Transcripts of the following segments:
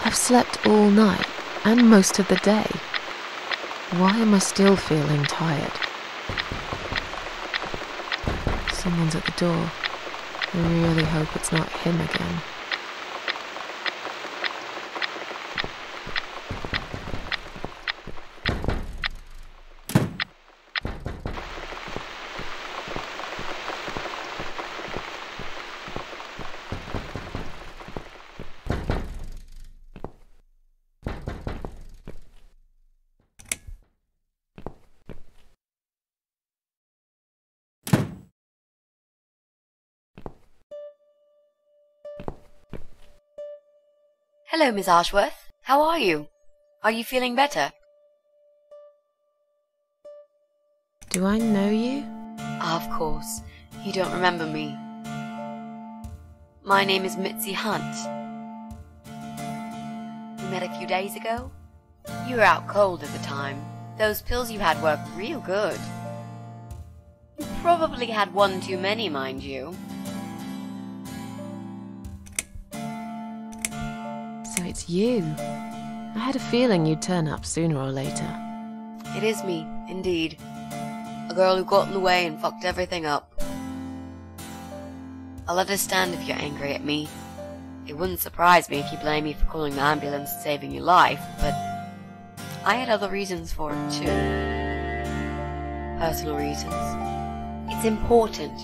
I've slept all night and most of the day. Why am I still feeling tired? Someone's at the door. I really hope it's not him again. Hello, Miss Ashworth. How are you? Are you feeling better? Do I know you? Of course. You don't remember me. My name is Mitzi Hunt. We met a few days ago. You were out cold at the time. Those pills you had worked real good. You probably had one too many, mind you. So it's you. I had a feeling you'd turn up sooner or later. It is me, indeed. A girl who got in the way and fucked everything up. I'll understand if you're angry at me. It wouldn't surprise me if you blame me for calling the ambulance and saving your life, but I had other reasons for it too. Personal reasons. It's important.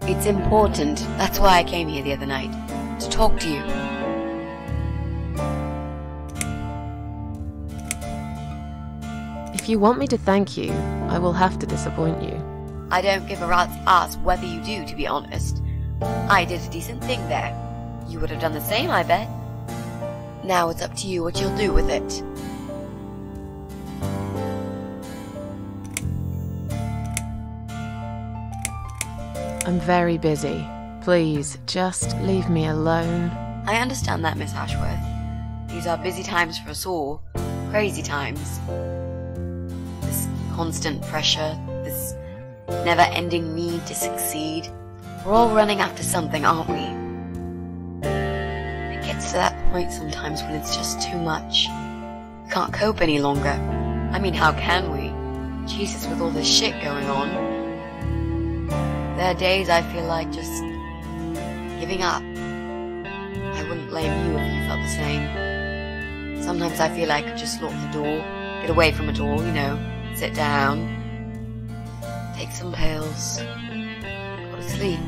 It's important. That's why I came here the other night. To talk to you. If you want me to thank you, I will have to disappoint you. I don't give a rat's ass whether you do, to be honest. I did a decent thing there. You would have done the same, I bet. Now it's up to you what you'll do with it. I'm very busy. Please, just leave me alone. I understand that, Miss Ashworth. These are busy times for us all. Crazy times. This constant pressure, this never-ending need to succeed. We're all running after something, aren't we? It gets to that point sometimes when it's just too much. We can't cope any longer. I mean, how can we? Jesus, with all this shit going on, there are days I feel like just giving up. I wouldn't blame you if you felt the same. Sometimes I feel like I could just lock the door, get away from it all, you know, sit down, take some pills, go to sleep,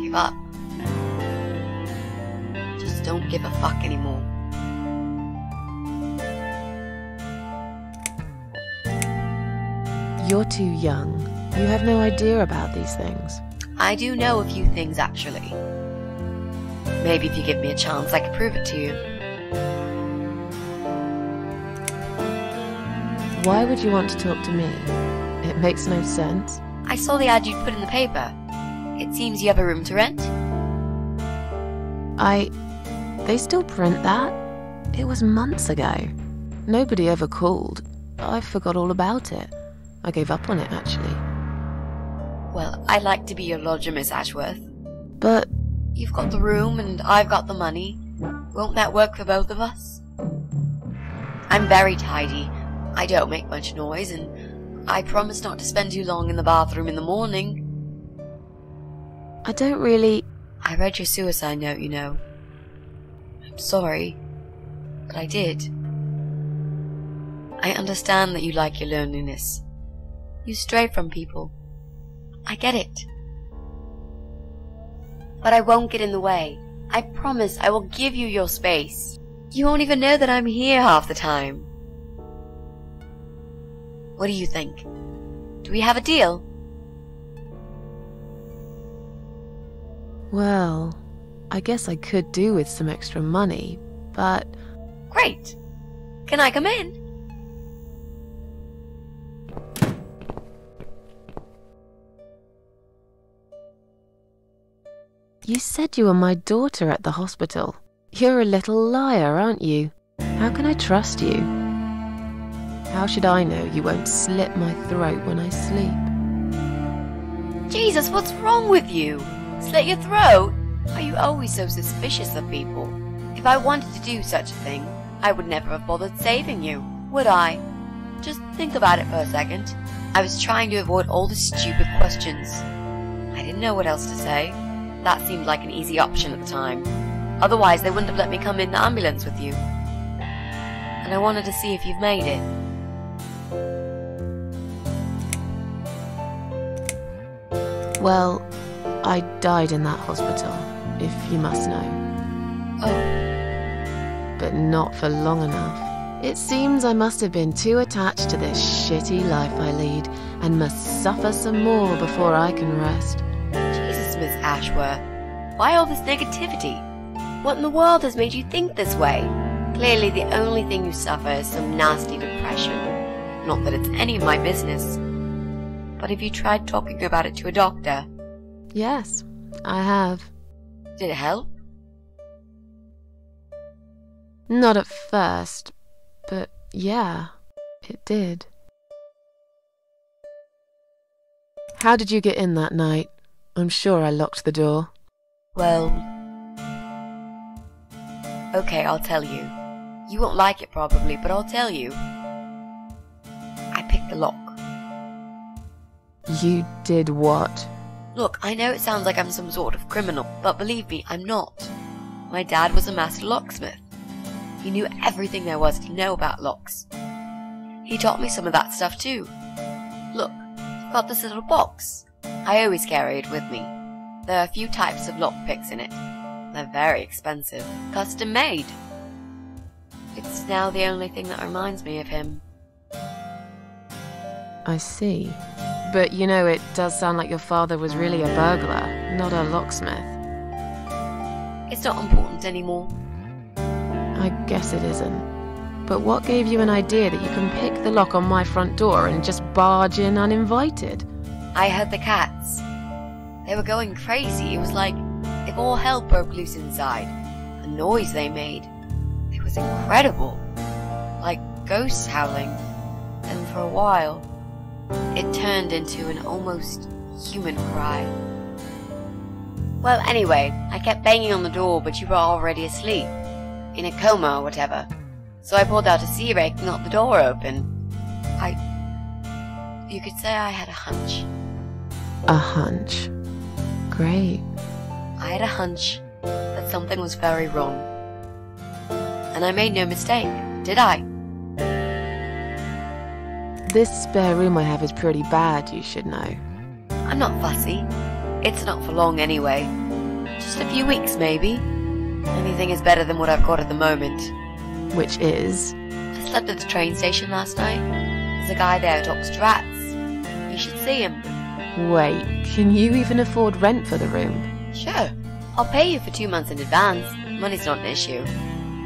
give up. Just don't give a fuck anymore. You're too young. You have no idea about these things. I do know a few things, actually. Maybe if you give me a chance, I could prove it to you. Why would you want to talk to me? It makes no sense. I saw the ad you'd put in the paper. It seems you have a room to rent. They still print that? It was months ago. Nobody ever called. I forgot all about it. I gave up on it, actually. Well, I'd like to be your lodger, Miss Ashworth. But You've got the room and I've got the money. Won't that work for both of us? I'm very tidy. I don't make much noise, and I promise not to spend too long in the bathroom in the morning. I don't really... I read your suicide note, you know. I'm sorry, but I did. I understand that you like your loneliness. You stray from people. I get it. But I won't get in the way. I promise I will give you your space. You won't even know that I'm here half the time. What do you think? Do we have a deal? Well, I guess I could do with some extra money, but... Great. Can I come in? You said you were my daughter at the hospital. You're a little liar, aren't you? How can I trust you? How should I know you won't slit my throat when I sleep? Jesus, what's wrong with you? Slit your throat? Are you always so suspicious of people? If I wanted to do such a thing, I would never have bothered saving you, would I? Just think about it for a second. I was trying to avoid all the stupid questions. I didn't know what else to say. That seemed like an easy option at the time. Otherwise, they wouldn't have let me come in the ambulance with you. And I wanted to see if you've made it. Well, I died in that hospital, if you must know. Oh. But not for long enough. It seems I must have been too attached to this shitty life I lead, and must suffer some more before I can rest. Jesus, Miss Ashworth. Why all this negativity? What in the world has made you think this way? Clearly the only thing you suffer is some nasty depression. Not that it's any of my business. But have you tried talking about it to a doctor? Yes, I have. Did it help? Not at first, but yeah, it did. How did you get in that night? I'm sure I locked the door. Well... Okay, I'll tell you. You won't like it probably, but I'll tell you. I picked the lock. You did what? Look, I know it sounds like I'm some sort of criminal, but believe me, I'm not. My dad was a master locksmith. He knew everything there was to know about locks. He taught me some of that stuff too. Look, I've got this little box. I always carry it with me. There are a few types of lockpicks in it. They're very expensive, custom made. It's now the only thing that reminds me of him. I see. But you know, it does sound like your father was really a burglar, not a locksmith. It's not important anymore. I guess it isn't. But what gave you an idea that you can pick the lock on my front door and just barge in uninvited? I heard the cats. They were going crazy. It was like if all hell broke loose inside. The noise they made. It was incredible. Like ghosts howling. And for a while, it turned into an almost human cry. Well, anyway, I kept banging on the door, but you were already asleep. In a coma or whatever. So I pulled out a sea rake and got the door open. You could say I had a hunch. A hunch. Great. I had a hunch that something was very wrong. And I made no mistake, did I? This spare room I have is pretty bad, you should know. I'm not fussy. It's not for long anyway. Just a few weeks, maybe. Anything is better than what I've got at the moment. Which is? I slept at the train station last night. There's a guy there who talks to rats. You should see him. Wait, can you even afford rent for the room? Sure. I'll pay you for 2 months in advance. Money's not an issue.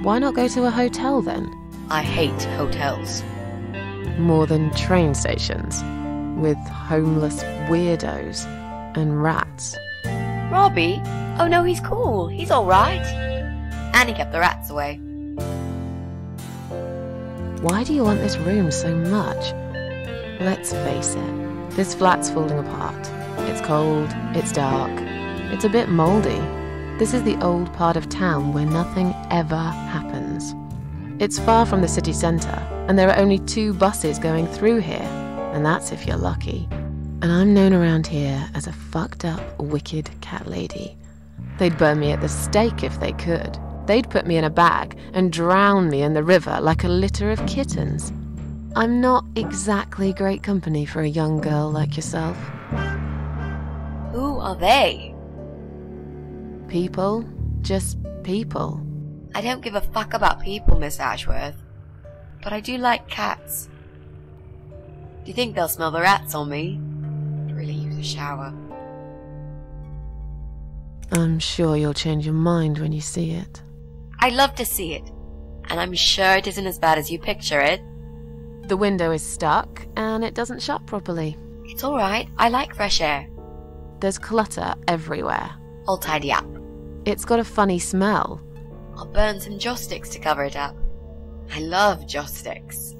Why not go to a hotel then? I hate hotels. More than train stations. With homeless weirdos and rats. Robbie? Oh no, he's cool. He's alright. And he kept the rats away. Why do you want this room so much? Let's face it, this flat's falling apart. It's cold, it's dark, it's a bit mouldy. This is the old part of town where nothing ever happens. It's far from the city centre, and there are only 2 buses going through here, and that's if you're lucky. And I'm known around here as a fucked up, wicked cat lady. They'd burn me at the stake if they could. They'd put me in a bag and drown me in the river like a litter of kittens. I'm not exactly great company for a young girl like yourself. Who are they? People. Just people. I don't give a fuck about people, Miss Ashworth. But I do like cats. Do you think they'll smell the rats on me? I'd really use a shower. I'm sure you'll change your mind when you see it. I'd love to see it. And I'm sure it isn't as bad as you picture it. The window is stuck, and it doesn't shut properly. It's alright, I like fresh air. There's clutter everywhere. I'll tidy up. It's got a funny smell. I'll burn some joss sticks to cover it up. I love joss sticks.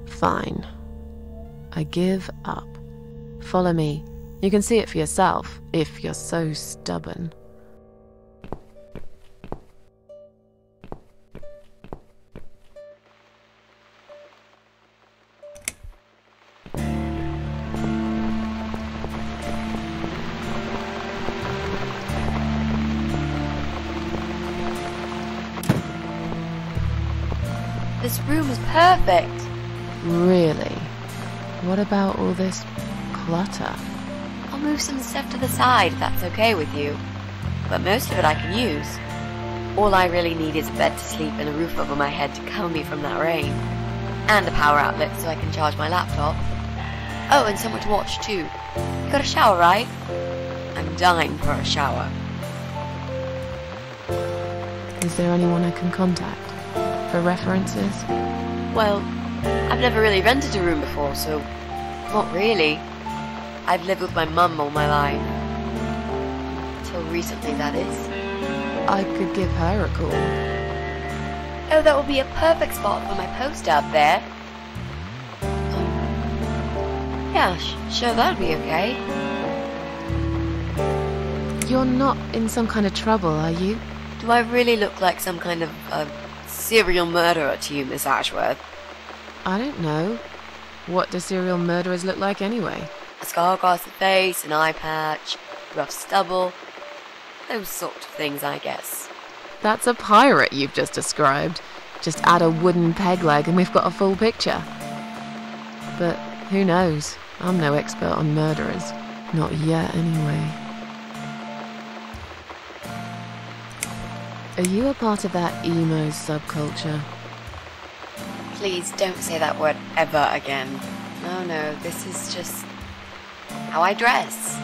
Fine. I give up. Follow me. You can see it for yourself, if you're so stubborn. This room is perfect. Really? What about all this clutter? I'll move some stuff to the side if that's okay with you. But most of it I can use. All I really need is a bed to sleep and a roof over my head to cover me from that rain. And a power outlet so I can charge my laptop. Oh, and somewhere to watch too. You got a shower, right? I'm dying for a shower. Is there anyone I can contact? For references? Well, I've never really rented a room before, so not really. I've lived with my mum all my life. Till recently, that is. I could give her a call. Oh, that would be a perfect spot for my poster up there. Yeah, sure, that'd be okay. You're not in some kind of trouble, are you? Do I really look like some kind of serial murderer to you, Miss Ashworth? I don't know. What do serial murderers look like anyway? A scar across the face, an eye patch, rough stubble. Those sort of things, I guess. That's a pirate you've just described. Just add a wooden peg leg and we've got a full picture. But who knows? I'm no expert on murderers. Not yet, anyway. Are you a part of that emo subculture? Please don't say that word ever again. No, this is just how I dress.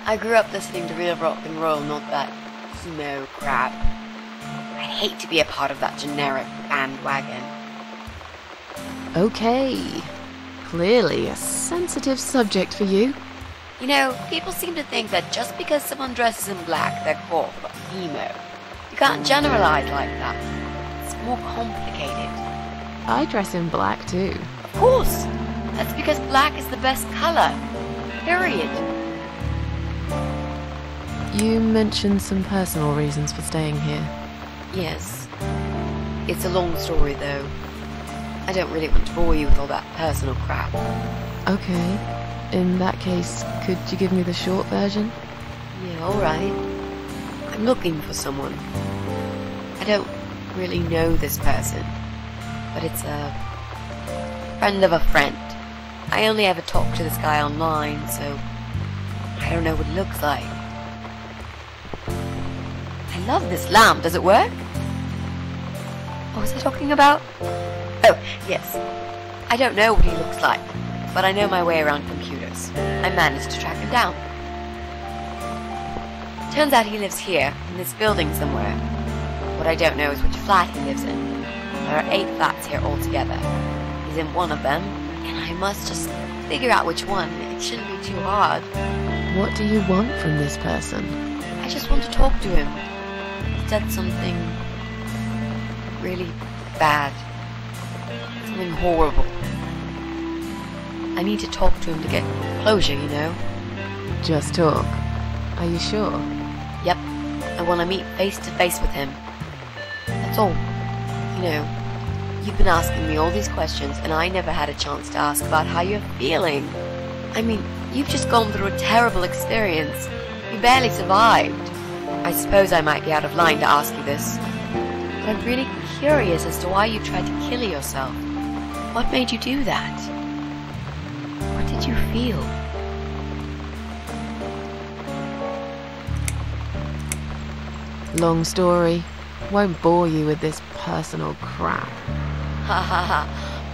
I grew up listening to real rock and roll, not that emo crap. I'd hate to be a part of that generic bandwagon. Okay. Clearly a sensitive subject for you. You know, people seem to think that just because someone dresses in black, they're goth or emo. You can't generalize like that. It's more complicated. I dress in black too. Of course! That's because black is the best color. Period. You mentioned some personal reasons for staying here. Yes. It's a long story though. I don't really want to bore you with all that personal crap. Okay. In that case, could you give me the short version? Yeah, alright. I'm looking for someone. I don't really know this person, but it's a friend of a friend. I only ever talk to this guy online, so I don't know what he looks like. I love this lamp. Does it work? What was I talking about? Oh, yes. I don't know what he looks like, but I know my way around computers. I managed to track him down. Turns out he lives here, in this building somewhere. What I don't know is which flat he lives in. There are 8 flats here altogether. He's in one of them, and I must just figure out which one. It shouldn't be too hard. What do you want from this person? I just want to talk to him. He said something really bad. Something horrible. I need to talk to him to get closure, you know? Just talk. Are you sure? Yep. I want to meet face to face with him. That's all. You know, you've been asking me all these questions and I never had a chance to ask about how you're feeling. I mean, you've just gone through a terrible experience. You barely survived. I suppose I might be out of line to ask you this, but I'm really curious as to why you tried to kill yourself. What made you do that? What did you feel? Long story. Won't bore you with this personal crap. Ha ha ha.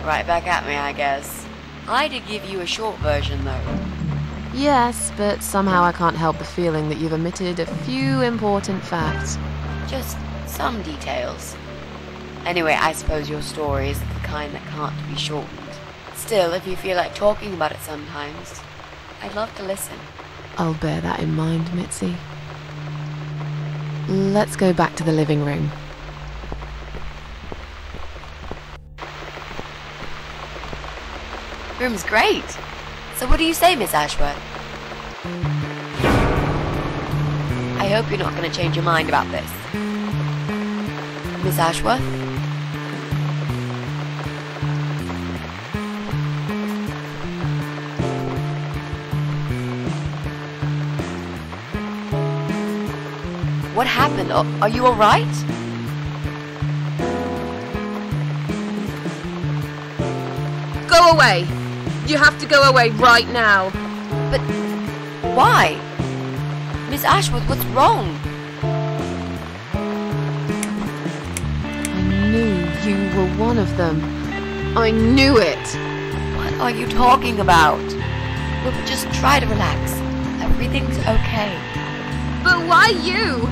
Right back at me, I guess. I did give you a short version, though. Yes, but somehow I can't help the feeling that you've omitted a few important facts. Just some details. Anyway, I suppose your story is the kind that can't be shortened. Still, if you feel like talking about it sometimes, I'd love to listen. I'll bear that in mind, Mitzi. Let's go back to the living room. Room's great. So what do you say, Miss Ashworth? I hope you're not going to change your mind about this. Miss Ashworth? What happened? Are you alright? Go away! You have to go away right now. But why? Miss Ashworth, what's wrong? I knew you were one of them. I knew it! What are you talking about? Look, just try to relax. Everything's okay. But why you?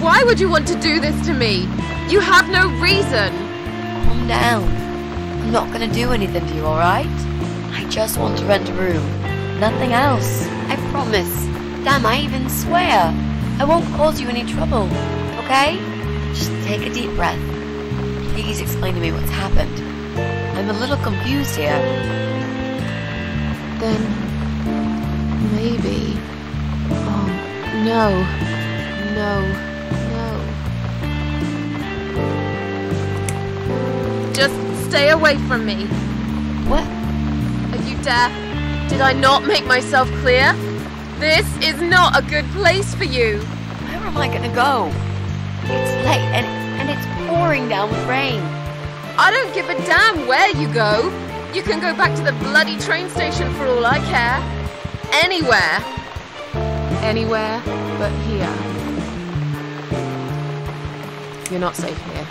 Why would you want to do this to me? You have no reason. Calm down. I'm not gonna do anything to you, alright? I just want to rent a room. Nothing else. I promise. Damn, I even swear. I won't cause you any trouble. Okay? Just take a deep breath. Please explain to me what's happened. I'm a little confused here. Then maybe. Oh, no. No. Just stay away from me. What? Are you deaf? Did I not make myself clear? This is not a good place for you. Where am I gonna go? It's late and it's pouring down with rain. I don't give a damn where you go. You can go back to the bloody train station for all I care. Anywhere. Anywhere but here. You're not safe here.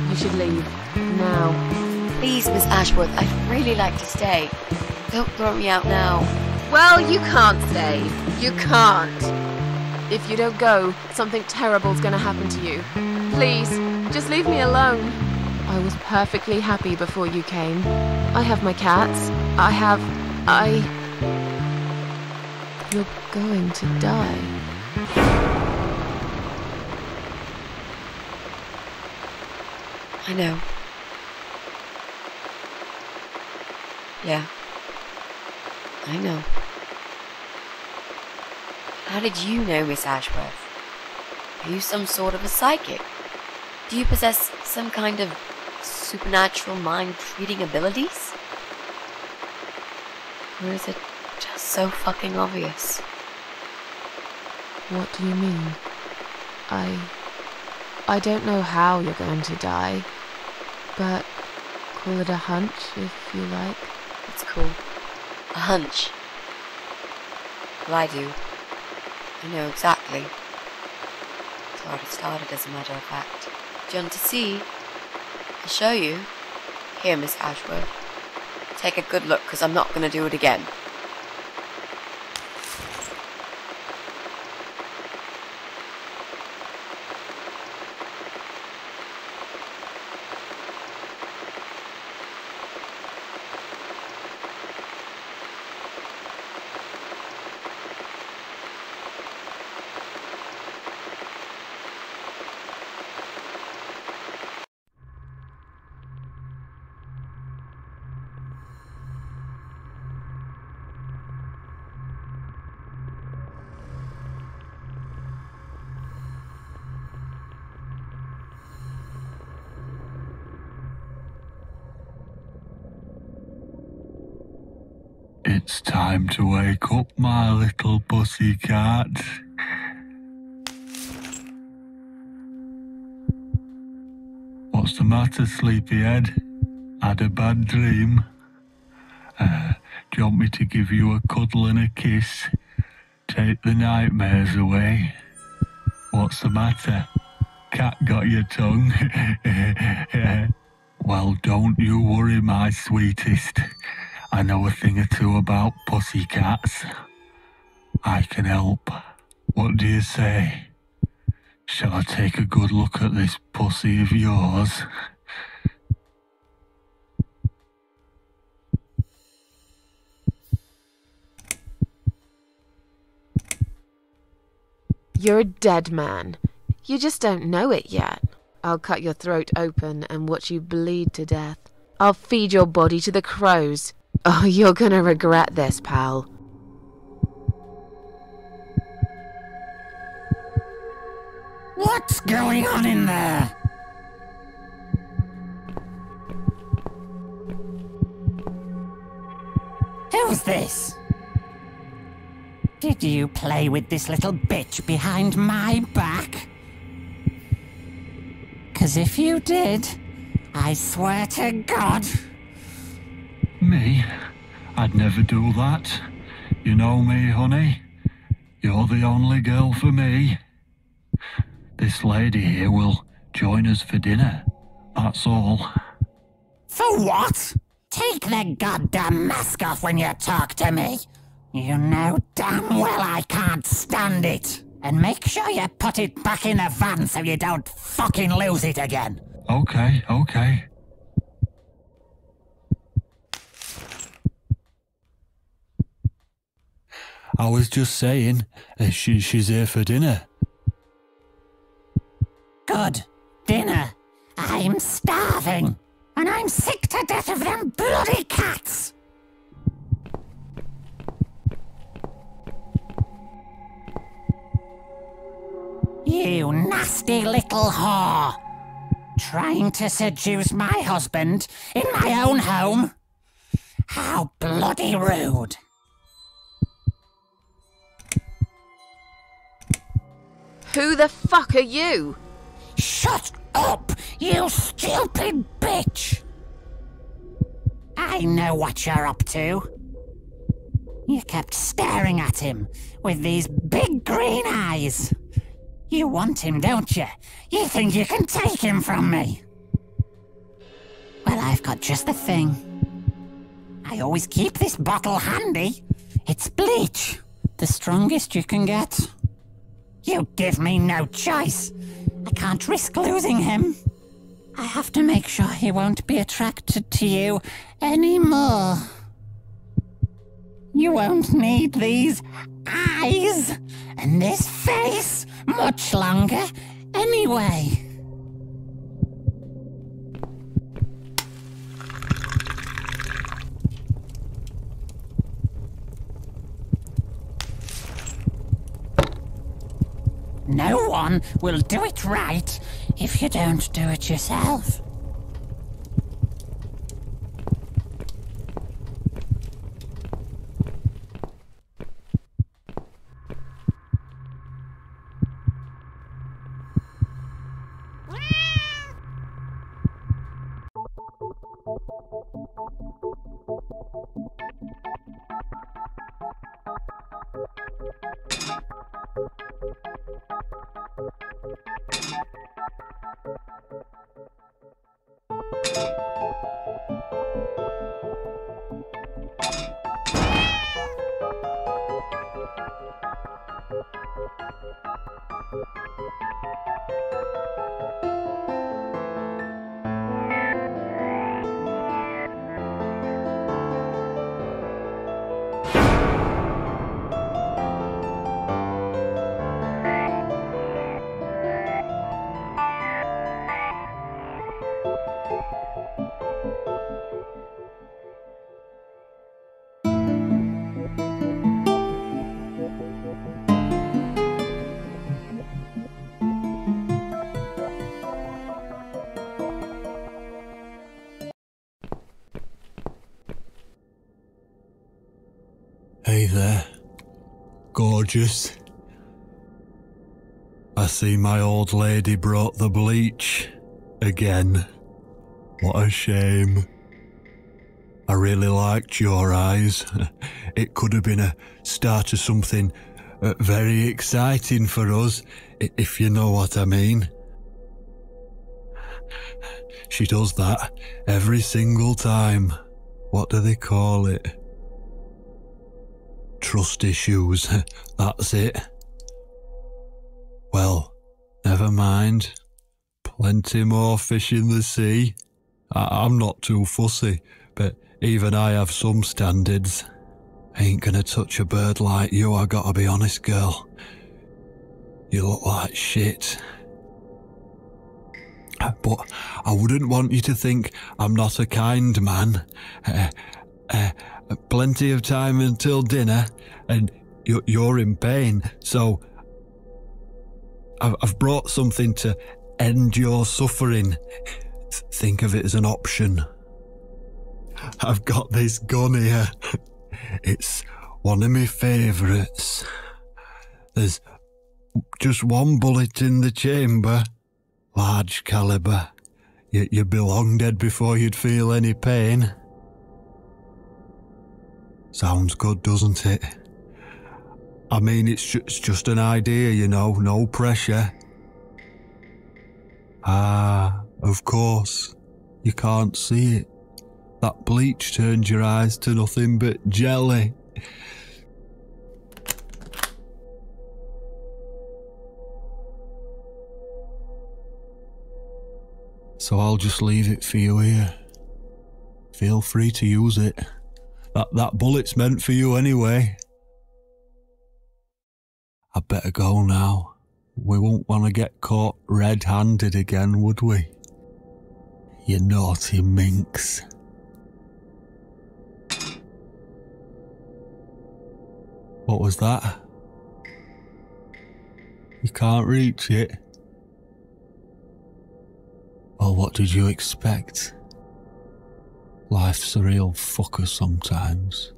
You should leave. Now. Please, Miss Ashworth, I'd really like to stay. Don't throw me out now. Well, you can't stay. You can't. If you don't go, something terrible's gonna happen to you. Please, just leave me alone. I was perfectly happy before you came. I have my cats. You're going to die. I know. Yeah. I know. How did you know, Miss Ashworth? Are you some sort of a psychic? Do you possess some kind of supernatural mind-reading abilities? Or is it just so fucking obvious? What do you mean? I don't know how you're going to die, but call it a hunch if you like. It's cool. A hunch. Well, I do. I know exactly. It's already started, as a matter of fact. Do you want to see? I'll show you. Here, Miss Ashworth. Take a good look, because I'm not going to do it again. It's time to wake up, my little pussycat. What's the matter, sleepyhead? Had a bad dream? Do you want me to give you a cuddle and a kiss? Take the nightmares away? What's the matter? Cat got your tongue? Well, don't you worry, my sweetest. I know a thing or two about pussycats. I can help. What do you say? Shall I take a good look at this pussy of yours? You're a dead man. You just don't know it yet. I'll cut your throat open and watch you bleed to death. I'll feed your body to the crows. Oh, you're gonna regret this, pal. What's going on in there? Who's this? Did you play with this little bitch behind my back? 'Cause if you did, I swear to God... Me? I'd never do that. You know me, honey. You're the only girl for me. This lady here will join us for dinner. That's all. For what? Take the goddamn mask off when you talk to me. You know damn well I can't stand it. And make sure you put it back in the van so you don't fucking lose it again. Okay, okay. I was just saying, she's here for dinner. Good. Dinner. I'm starving. And I'm sick to death of them bloody cats. You nasty little whore. Trying to seduce my husband in my own home? How bloody rude. Who the fuck are you? Shut up, you stupid bitch! I know what you're up to. You kept staring at him with these big green eyes. You want him, don't you? You think you can take him from me? Well, I've got just the thing. I always keep this bottle handy. It's bleach, the strongest you can get. You give me no choice. I can't risk losing him. I have to make sure he won't be attracted to you anymore. You won't need these eyes and this face much longer anyway. No one will do it right if you don't do it yourself. Hey there, gorgeous. I see my old lady brought the bleach again. What a shame. I really liked your eyes. It could have been a start of something very exciting for us, if you know what I mean. She does that every single time. What do they call it? Trust issues, that's it. Well, never mind. Plenty more fish in the sea. I'm not too fussy, but even I have some standards. Ain't gonna touch a bird like you, I gotta be honest, girl. You look like shit. But I wouldn't want you to think I'm not a kind man. Plenty of time until dinner, and you're in pain, so I've brought something to end your suffering. Think of it as an option. I've got this gun here. It's one of my favourites. There's just one bullet in the chamber. Large calibre. You'd be long dead before you'd feel any pain. Sounds good, doesn't it? I mean, it's just an idea, you know, no pressure. Ah, of course. You can't see it. That bleach turned your eyes to nothing but jelly. So I'll just leave it for you here. Feel free to use it. That bullet's meant for you anyway. I'd better go now. We won't want to get caught red-handed again, would we? You naughty minx. What was that? You can't reach it? Well, what did you expect? Life's a real fucker sometimes.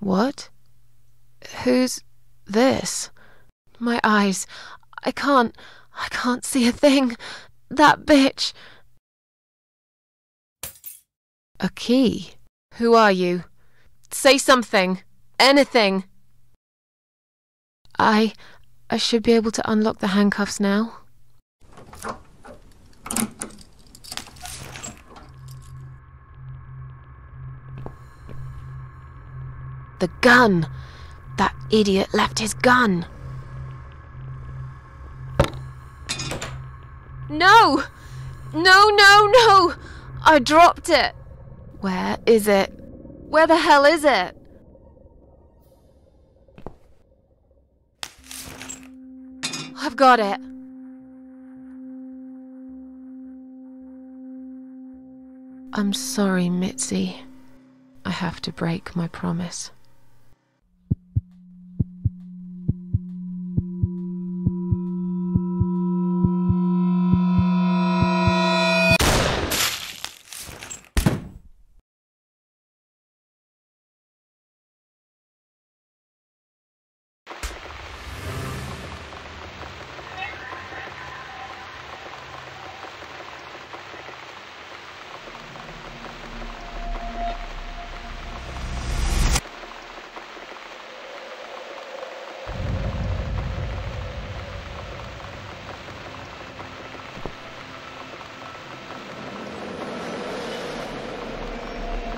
What? Who's this? My eyes. I can't see a thing. That bitch. A key? Who are you? Say something. Anything. I should be able to unlock the handcuffs now. The gun! That idiot left his gun! No! No! I dropped it! Where is it? Where the hell is it? I've got it. I'm sorry, Mitzi. I have to break my promise.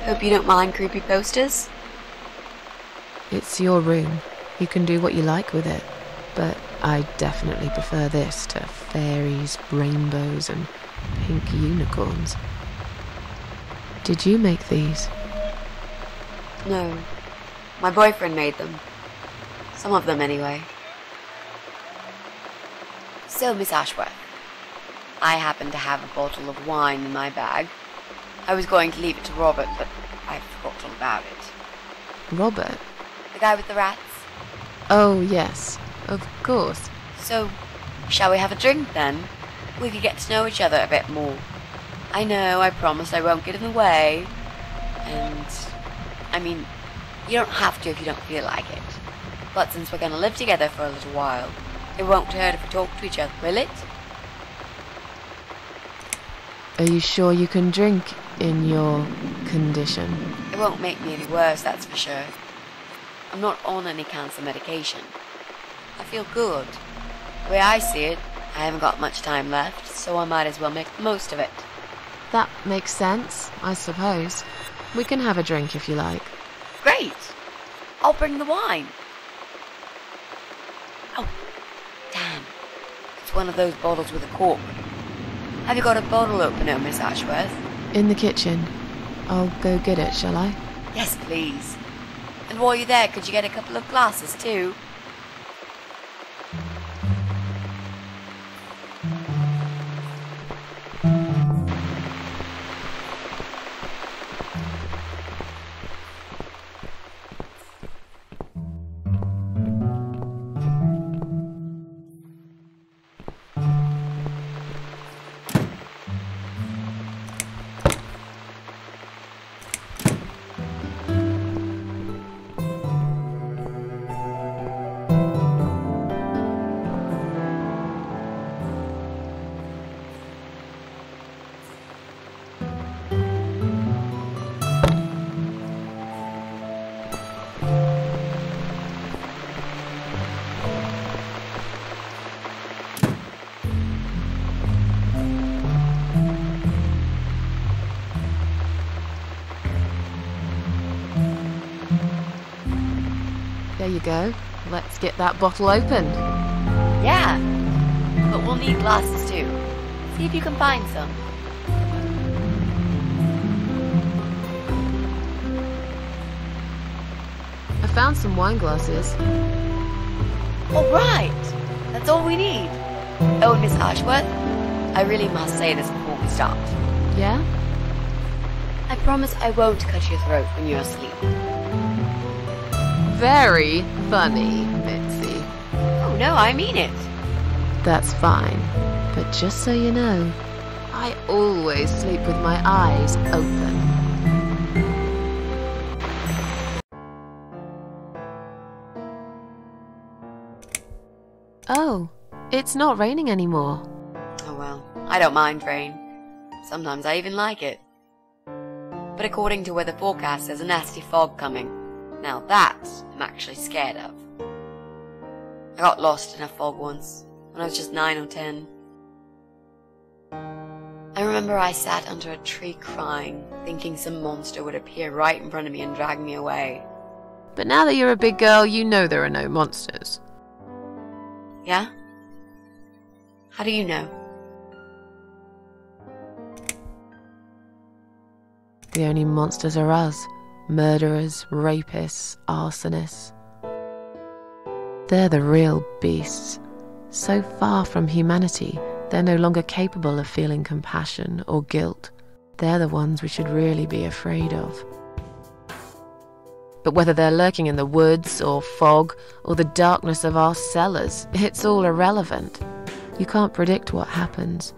Hope you don't mind creepy posters. It's your room. You can do what you like with it. But I definitely prefer this to fairies, rainbows, and pink unicorns. Did you make these? No. My boyfriend made them. Some of them, anyway. So, Miss Ashworth, I happen to have a bottle of wine in my bag. I was going to leave it to Robert, but I forgot all about it. Robert? The guy with the rats? Oh, yes. Of course. So, shall we have a drink then? We could get to know each other a bit more. I know, I promised I won't get in the way. And, I mean, you don't have to if you don't feel like it. But since we're going to live together for a little while, it won't hurt if we talk to each other, will it? Are you sure you can drink in your condition? It won't make me any worse, that's for sure. I'm not on any cancer medication. I feel good. The way I see it, I haven't got much time left, so I might as well make the most of it. That makes sense, I suppose. We can have a drink if you like. Great! I'll bring the wine. Oh, damn. It's one of those bottles with a cork. Have you got a bottle opener, Miss Ashworth? In the kitchen. I'll go get it, shall I? Yes, please. And while you're there, could you get a couple of glasses too? There you go. Let's get that bottle opened. Yeah, but we'll need glasses too. See if you can find some. I found some wine glasses. All right, that's all we need. Oh, Miss Ashworth, I really must say this before we start. Yeah? I promise I won't cut your throat when you're asleep. Very funny, Mitzi. Oh no, I mean it. That's fine. But just so you know, I always sleep with my eyes open. Oh, it's not raining anymore. Oh well, I don't mind rain. Sometimes I even like it. But according to weather forecast, there's a nasty fog coming. Now that I'm actually scared of. I got lost in a fog once, when I was just 9 or 10. I remember I sat under a tree crying, thinking some monster would appear right in front of me and drag me away. But now that you're a big girl, you know there are no monsters. Yeah? How do you know? The only monsters are us. Murderers, rapists, arsonists. They're the real beasts. So far from humanity, they're no longer capable of feeling compassion or guilt. They're the ones we should really be afraid of. But whether they're lurking in the woods or fog or the darkness of our cellars, it's all irrelevant. You can't predict what happens.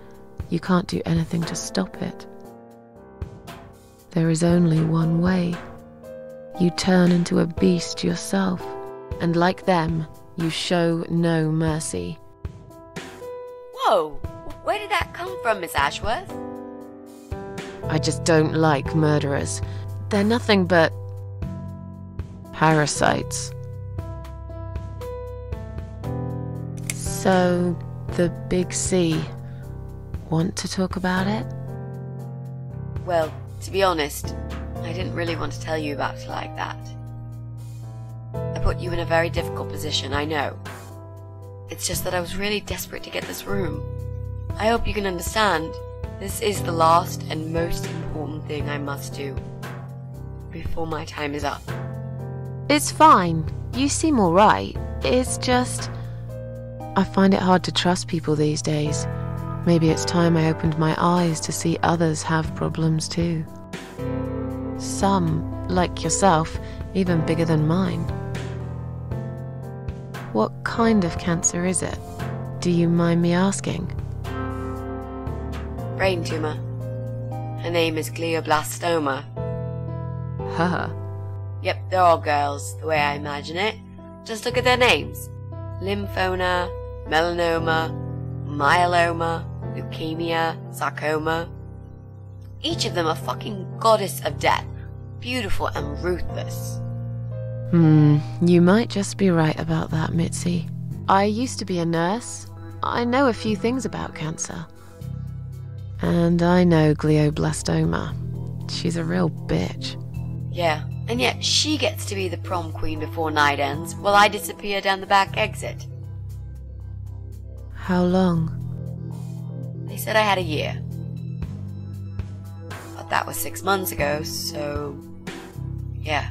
You can't do anything to stop it. There is only one way. You turn into a beast yourself, and like them, you show no mercy. Whoa! Where did that come from, Miss Ashworth? I just don't like murderers. They're nothing but parasites. So, the big C. Want to talk about it? Well, to be honest, I didn't really want to tell you about it like that. I put you in a very difficult position, I know. It's just that I was really desperate to get this room. I hope you can understand. This is the last and most important thing I must do before my time is up. It's fine. You seem alright. It's just... I find it hard to trust people these days. Maybe it's time I opened my eyes to see others have problems too. Some, like yourself, even bigger than mine. What kind of cancer is it? Do you mind me asking? Brain tumor. Her name is glioblastoma. Haha. Yep, they're all girls, the way I imagine it. Just look at their names. Lymphoma, melanoma, myeloma, leukemia, sarcoma. Each of them a fucking goddess of death. Beautiful and ruthless. You might just be right about that, Mitzi. I used to be a nurse. I know a few things about cancer. And I know glioblastoma. She's a real bitch. Yeah, and yet she gets to be the prom queen before night ends, while I disappear down the back exit. How long? They said I had a year. But that was 6 months ago, so... yeah.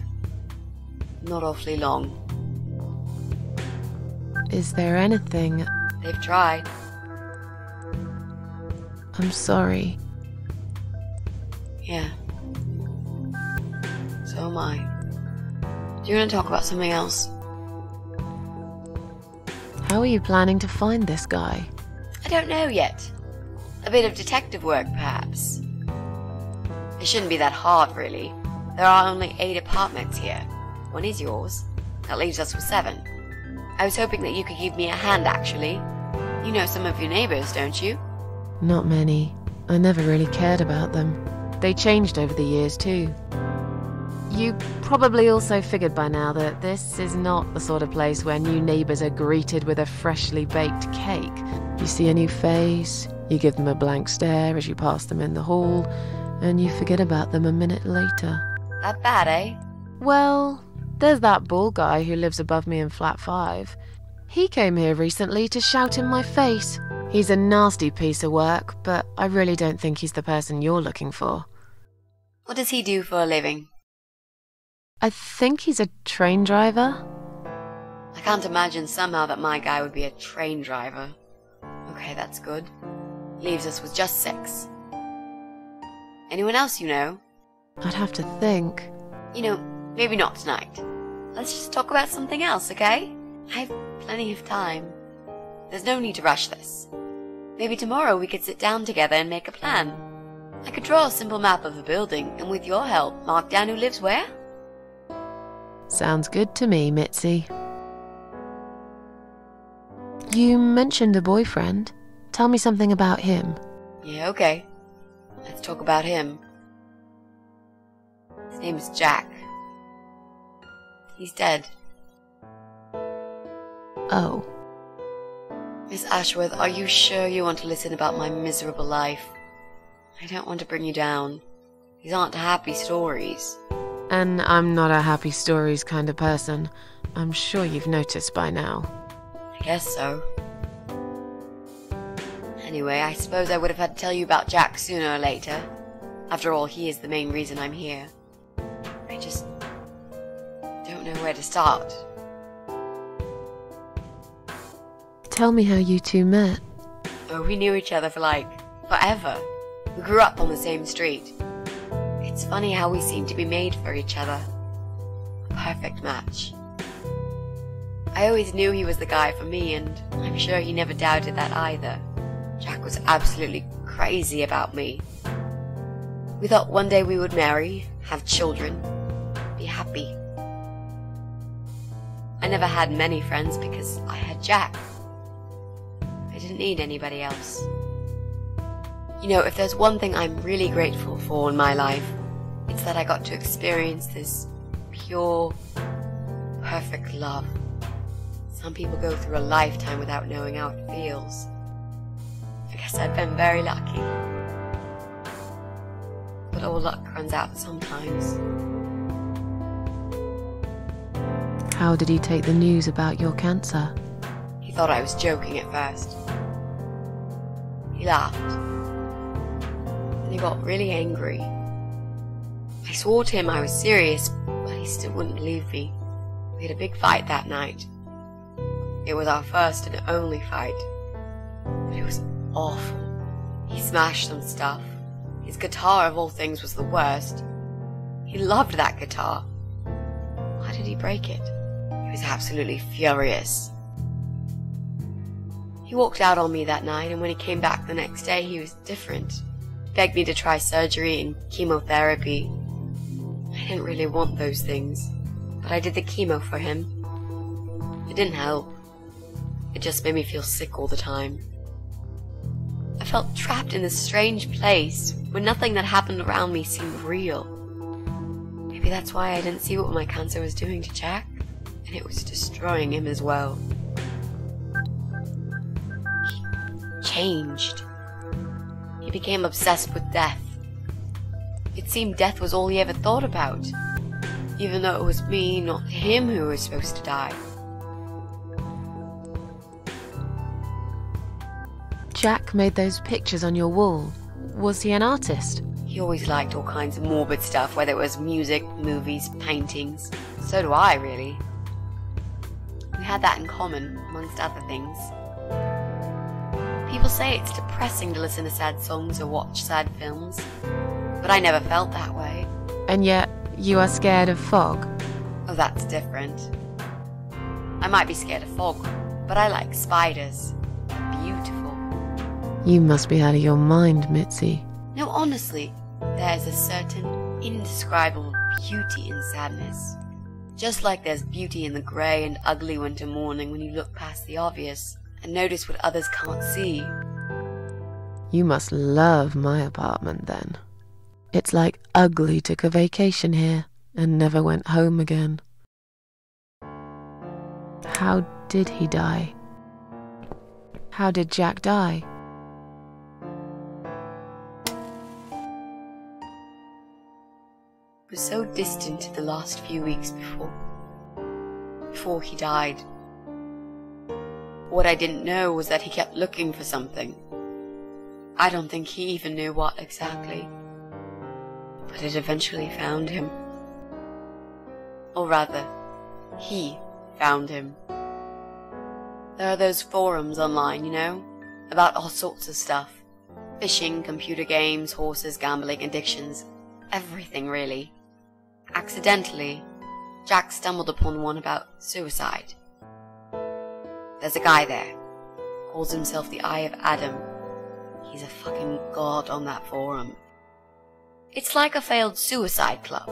Not awfully long. Is there anything... They've tried. I'm sorry. Yeah. So am I. Do you want to talk about something else? How are you planning to find this guy? I don't know yet. A bit of detective work, perhaps. It shouldn't be that hard, really. There are only 8 apartments here. 1 is yours. That leaves us with 7. I was hoping that you could give me a hand, actually. You know some of your neighbors, don't you? Not many. I never really cared about them. They changed over the years, too. You probably also figured by now that this is not the sort of place where new neighbours are greeted with a freshly baked cake. You see a new face, you give them a blank stare as you pass them in the hall, and you forget about them a minute later. That bad, eh? Well, there's that bald guy who lives above me in flat 5. He came here recently to shout in my face. He's a nasty piece of work, but I really don't think he's the person you're looking for. What does he do for a living? I think he's a train driver. I can't imagine somehow that my guy would be a train driver. Okay, that's good. Leaves us with just 6. Anyone else you know? I'd have to think. You know, maybe not tonight. Let's just talk about something else, okay? I have plenty of time. There's no need to rush this. Maybe tomorrow we could sit down together and make a plan. I could draw a simple map of the building, and with your help, mark down who lives where. Sounds good to me, Mitzi. You mentioned a boyfriend. Tell me something about him. Yeah, okay. Let's talk about him. His name is Jack. He's dead. Oh. Miss Ashworth, are you sure you want to listen about my miserable life? I don't want to bring you down. These aren't happy stories. And I'm not a happy stories kind of person. I'm sure you've noticed by now. I guess so. Anyway, I suppose I would have had to tell you about Jack sooner or later. After all, he is the main reason I'm here. I just don't know where to start. Tell me how you two met. Oh, we knew each other for like forever. We grew up on the same street. It's funny how we seem to be made for each other. A perfect match. I always knew he was the guy for me, and I'm sure he never doubted that either. Jack was absolutely crazy about me. We thought one day we would marry, have children, be happy. I never had many friends because I had Jack. I didn't need anybody else. You know, if there's one thing I'm really grateful for in my life, it's that I got to experience this pure, perfect love. Some people go through a lifetime without knowing how it feels. I guess I've been very lucky. But all luck runs out sometimes. How did he take the news about your cancer? He thought I was joking at first. He laughed. Then he got really angry. I swore to him I was serious, but he still wouldn't believe me. We had a big fight that night. It was our first and only fight. But it was awful. He smashed some stuff. His guitar, of all things, was the worst. He loved that guitar. Why did he break it? He was absolutely furious. He walked out on me that night, and when he came back the next day, he was different. He begged me to try surgery and chemotherapy. I didn't really want those things, but I did the chemo for him. It didn't help. It just made me feel sick all the time. I felt trapped in this strange place where nothing that happened around me seemed real. Maybe that's why I didn't see what my cancer was doing to Jack, and it was destroying him as well. He changed. He became obsessed with death. It seemed death was all he ever thought about, even though it was me, not him, who was supposed to die. Jack made those pictures on your wall. Was he an artist? He always liked all kinds of morbid stuff, whether it was music, movies, paintings. So do I, really. We had that in common, amongst other things. People say it's depressing to listen to sad songs or watch sad films, but I never felt that way. And yet, you are scared of fog? Oh, that's different. I might be scared of fog, but I like spiders. They're beautiful. You must be out of your mind, Mitzi. No, honestly, there's a certain indescribable beauty in sadness. Just like there's beauty in the grey and ugly winter morning when you look past the obvious and notice what others can't see. You must love my apartment then. It's like Ugly took a vacation here and never went home again. How did he die? How did Jack die? It was so distant to the last few weeks before he died. What I didn't know was that he kept looking for something. I don't think he even knew what exactly, but it eventually found him. Or rather, he found him. There are those forums online, you know, about all sorts of stuff. Fishing, computer games, horses, gambling, addictions, everything really. Accidentally, Jack stumbled upon one about suicide. There's a guy there, calls himself the Eye of Adam. He's a fucking god on that forum. It's like a failed suicide club.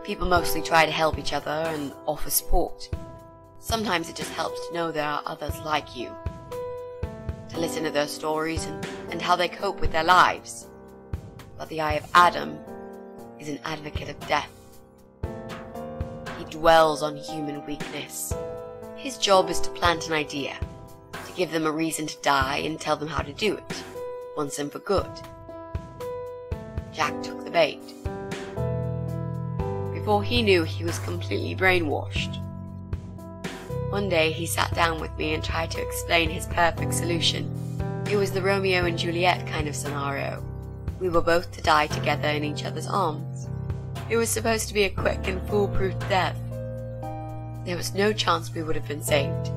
People mostly try to help each other and offer support. Sometimes it just helps to know there are others like you, to listen to their stories and how they cope with their lives. But the Eye of Adam is an advocate of death. He dwells on human weakness. His job is to plant an idea, to give them a reason to die and tell them how to do it, once and for good. Jack took the bait. Before he knew, he was completely brainwashed. One day he sat down with me and tried to explain his perfect solution. It was the Romeo and Juliet kind of scenario. We were both to die together in each other's arms. It was supposed to be a quick and foolproof death. There was no chance we would have been saved.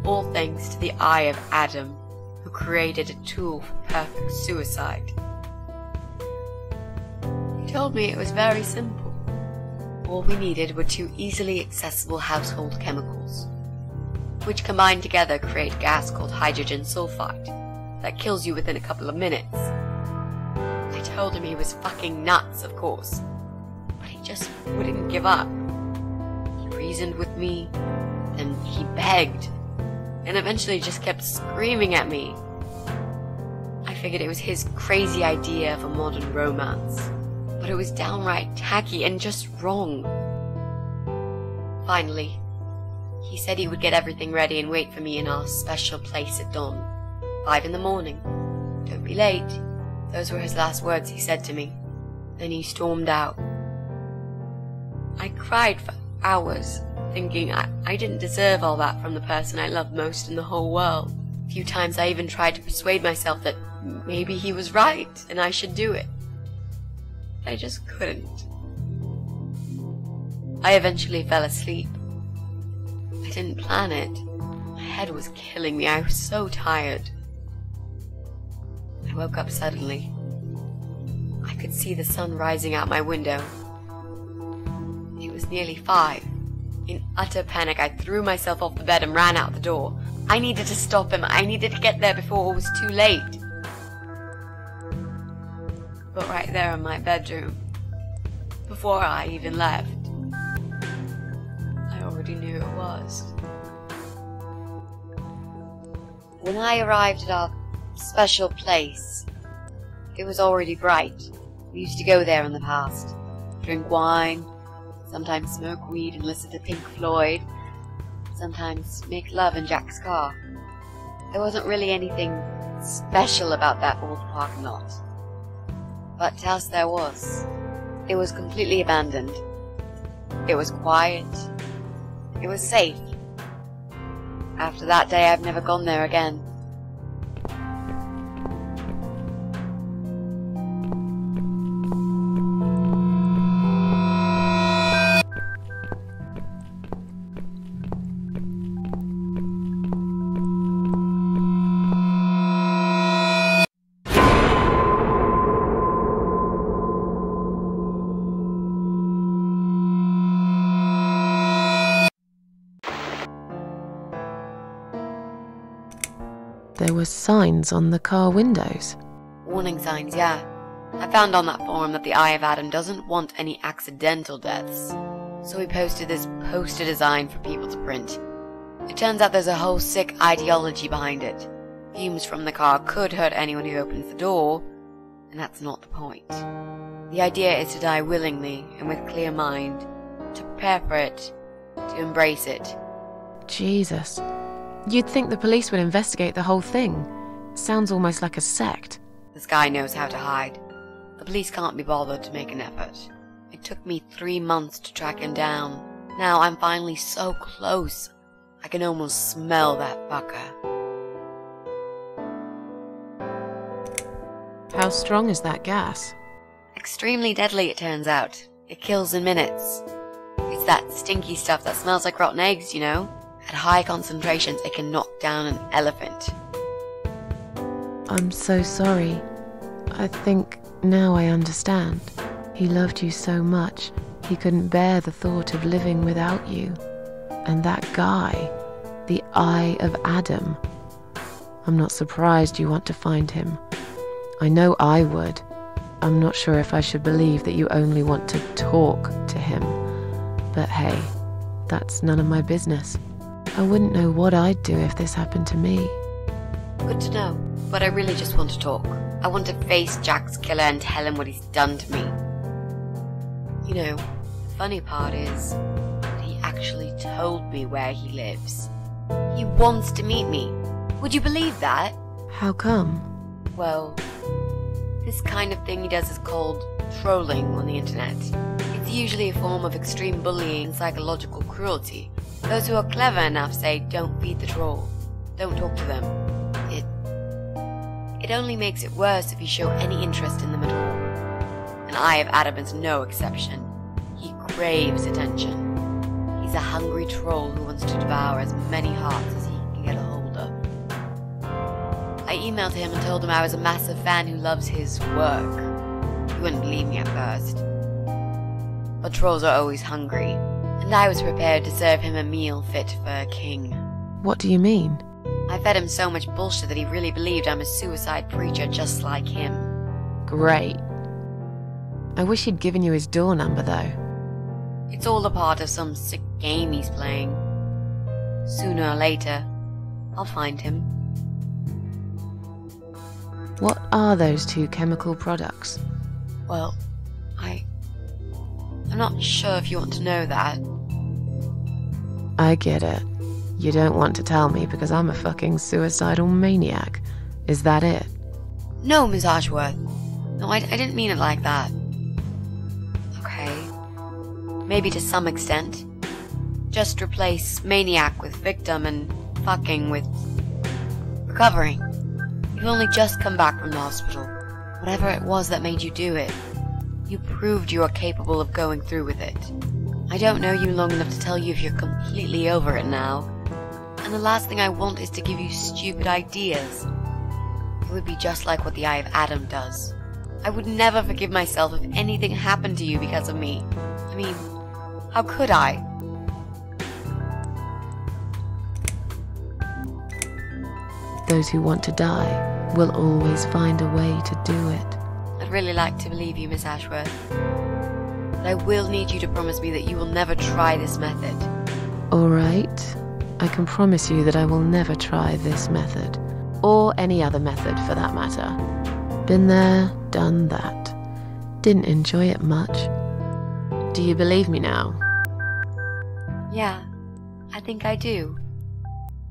all thanks to the eye of Adam, who created a tool for perfect suicide. He told me it was very simple. All we needed were 2 easily accessible household chemicals, which combined together create a gas called hydrogen sulfide that kills you within a couple of minutes. I told him he was fucking nuts, of course, but he just wouldn't give up. He reasoned with me, then he begged, and eventually just kept screaming at me. I figured it was his crazy idea of a modern romance, but it was downright tacky and just wrong. Finally, he said he would get everything ready and wait for me in our special place at dawn. 5 in the morning. Don't be late. Those were his last words he said to me. Then he stormed out. I cried for hours, thinking I didn't deserve all that from the person I loved most in the whole world. A few times I even tried to persuade myself that maybe he was right and I should do it. But I just couldn't. I eventually fell asleep. I didn't plan it. My head was killing me. I was so tired. I woke up suddenly. I could see the sun rising out my window. It was nearly 5. In utter panic, I threw myself off the bed and ran out the door. I needed to stop him. I needed to get there before it was too late. But right there in my bedroom, before I even left, I already knew it was. When I arrived at our special place, it was already bright. We used to go there in the past, drink wine, sometimes smoke weed and listen to Pink Floyd, sometimes make love in Jack's car. There wasn't really anything special about that old parking lot. But to us there was. It was completely abandoned. It was quiet. It was safe. After that day, I've never gone there again. There were signs on the car windows. Warning signs, yeah. I found on that forum that the Eye of Adam doesn't want any accidental deaths, so he posted this poster design for people to print. It turns out there's a whole sick ideology behind it. Fumes from the car could hurt anyone who opens the door, and that's not the point. The idea is to die willingly and with clear mind, to prepare for it, to embrace it. Jesus. You'd think the police would investigate the whole thing. Sounds almost like a sect. This guy knows how to hide. The police can't be bothered to make an effort. It took me 3 months to track him down. Now I'm finally so close. I can almost smell that fucker. How strong is that gas? Extremely deadly, it turns out. It kills in minutes. It's that stinky stuff that smells like rotten eggs, you know? At high concentrations, it can knock down an elephant. I'm so sorry. I think now I understand. He loved you so much, he couldn't bear the thought of living without you. And that guy, the Eye of Adam. I'm not surprised you want to find him. I know I would. I'm not sure if I should believe that you only want to talk to him. But hey, that's none of my business. I wouldn't know what I'd do if this happened to me. Good to know, but I really just want to talk. I want to face Jack's killer and tell him what he's done to me. You know, the funny part is that he actually told me where he lives. He wants to meet me. Would you believe that? How come? Well, this kind of thing he does is called trolling on the internet. It's usually a form of extreme bullying and psychological cruelty. Those who are clever enough say, don't feed the troll. Don't talk to them. It only makes it worse if you show any interest in them at all. And Eye of Adam is no exception. He craves attention. He's a hungry troll who wants to devour as many hearts as he can get a emailed him and told him I was a massive fan who loves his work. He wouldn't believe me at first. But trolls are always hungry, and I was prepared to serve him a meal fit for a king. What do you mean? I fed him so much bullshit that he really believed I'm a suicide preacher just like him. Great. I wish he'd given you his door number, though. It's all a part of some sick game he's playing. Sooner or later, I'll find him. What are those two chemical products? Well, I'm not sure if you want to know that. I get it. You don't want to tell me because I'm a fucking suicidal maniac. Is that it? No, Miss Ashworth. No, I didn't mean it like that. Okay. Maybe to some extent. Just replace maniac with victim and fucking with recovering. You've only just come back from the hospital. Whatever it was that made you do it, you proved you are capable of going through with it. I don't know you long enough to tell you if you're completely over it now. And the last thing I want is to give you stupid ideas. It would be just like what the Eye of Adam does. I would never forgive myself if anything happened to you because of me. I mean, how could I? Those who want to die will always find a way to do it. I'd really like to believe you, Miss Ashworth. But I will need you to promise me that you will never try this method. All right. I can promise you that I will never try this method. Or any other method, for that matter. Been there, done that. Didn't enjoy it much. Do you believe me now? Yeah, I think I do.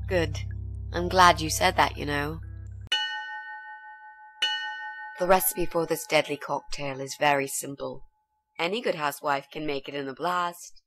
Good. I'm glad you said that, you know. The recipe for this deadly cocktail is very simple. Any good housewife can make it in a blast.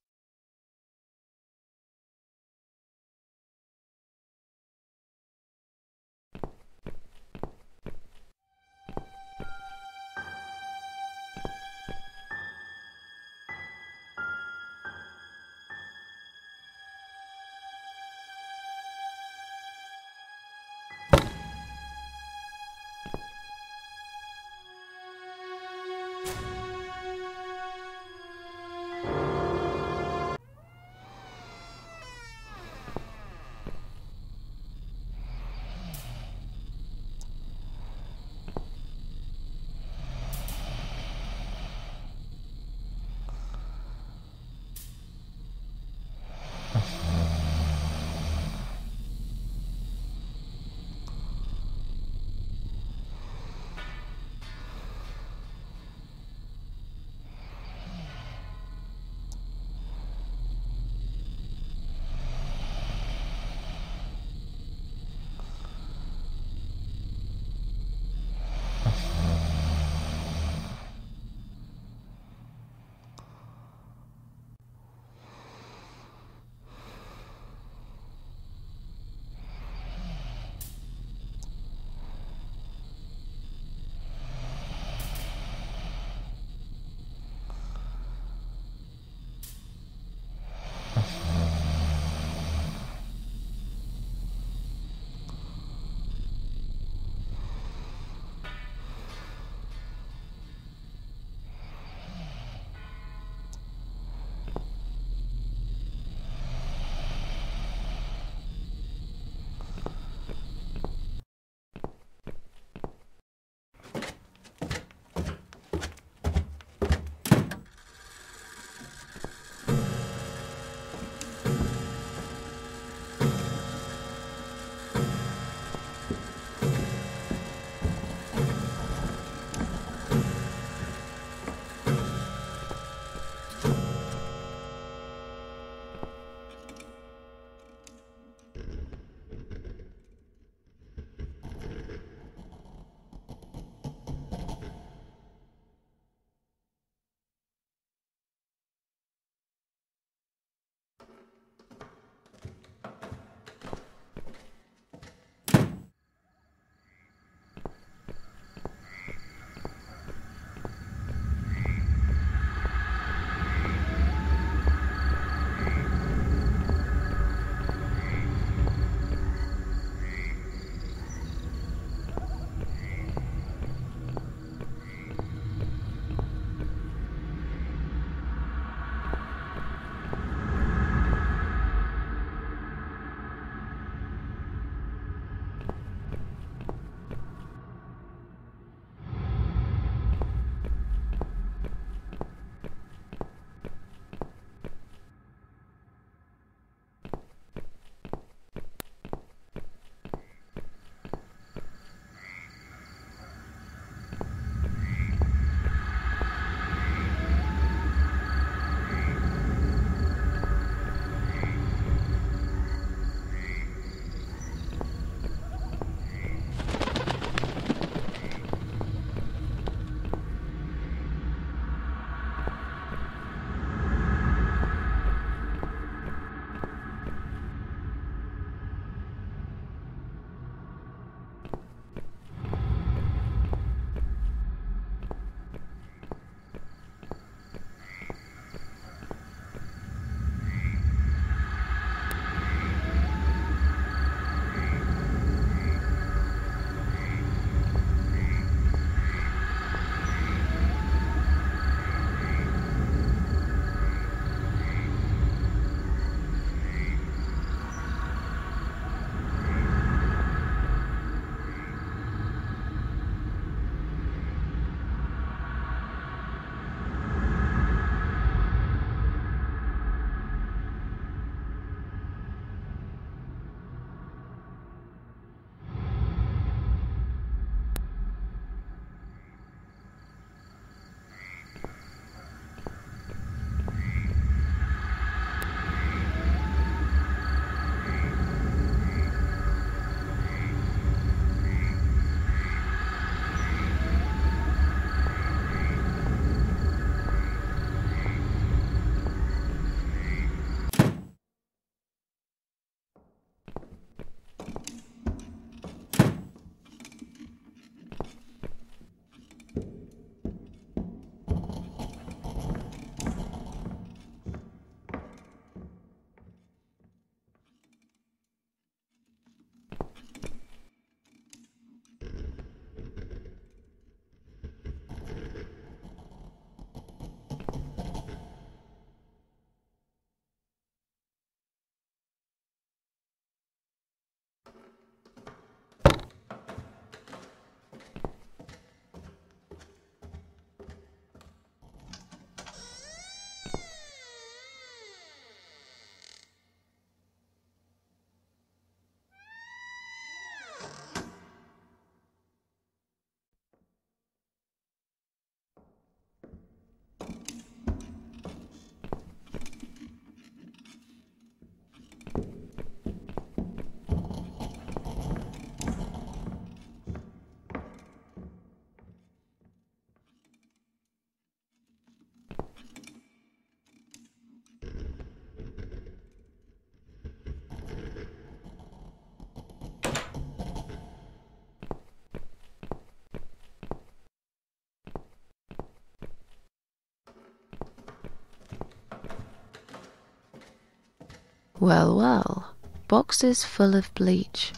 Well, well. Boxes full of bleach.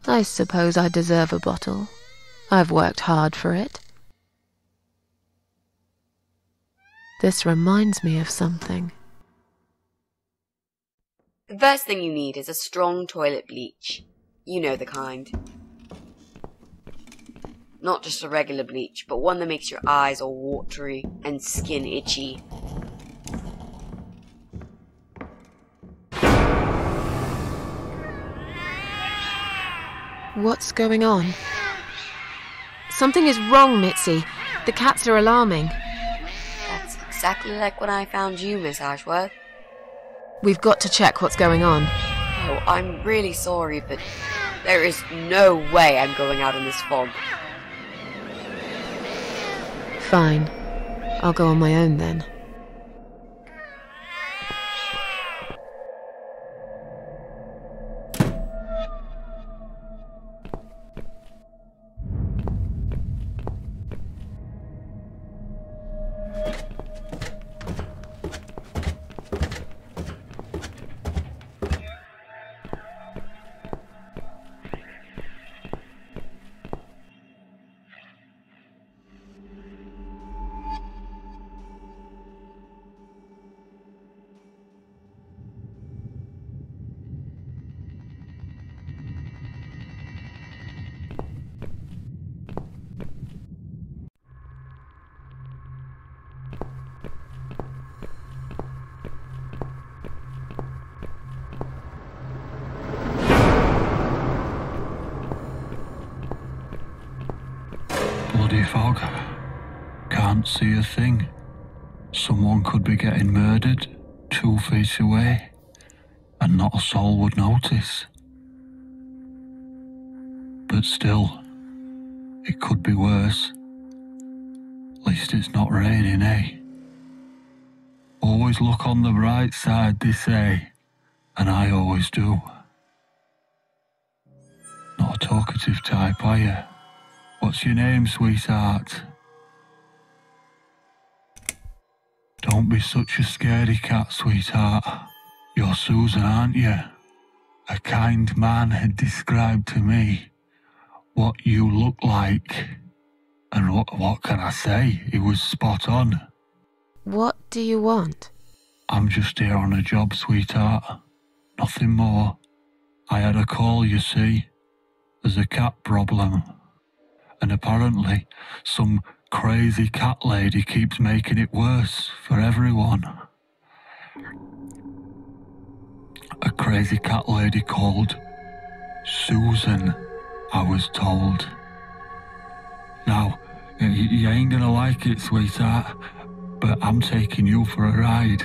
I suppose I deserve a bottle. I've worked hard for it. This reminds me of something. The first thing you need is a strong toilet bleach. You know the kind. Not just a regular bleach, but one that makes your eyes all watery and skin itchy. What's going on? Something is wrong, Mitzi. The cats are alarming. That's exactly like when I found you, Miss Ashworth. We've got to check what's going on. Oh, I'm really sorry, but there is no way I'm going out in this fog. Fine. I'll go on my own then. Bloody fog. Can't see a thing. Someone could be getting murdered 2 feet away, and not a soul would notice. But still, it could be worse. At least it's not raining, eh? Always look on the bright side, they say, and I always do. Not a talkative type, are you? What's your name, sweetheart? Don't be such a scaredy cat, sweetheart. You're Susan, aren't you? A kind man had described to me what you look like. And what can I say? He was spot on. What do you want? I'm just here on a job, sweetheart. Nothing more. I had a call, you see. There's a cat problem. And apparently, some crazy cat lady keeps making it worse for everyone. A crazy cat lady called Susan, I was told. Now, you ain't gonna like it, sweetheart, but I'm taking you for a ride.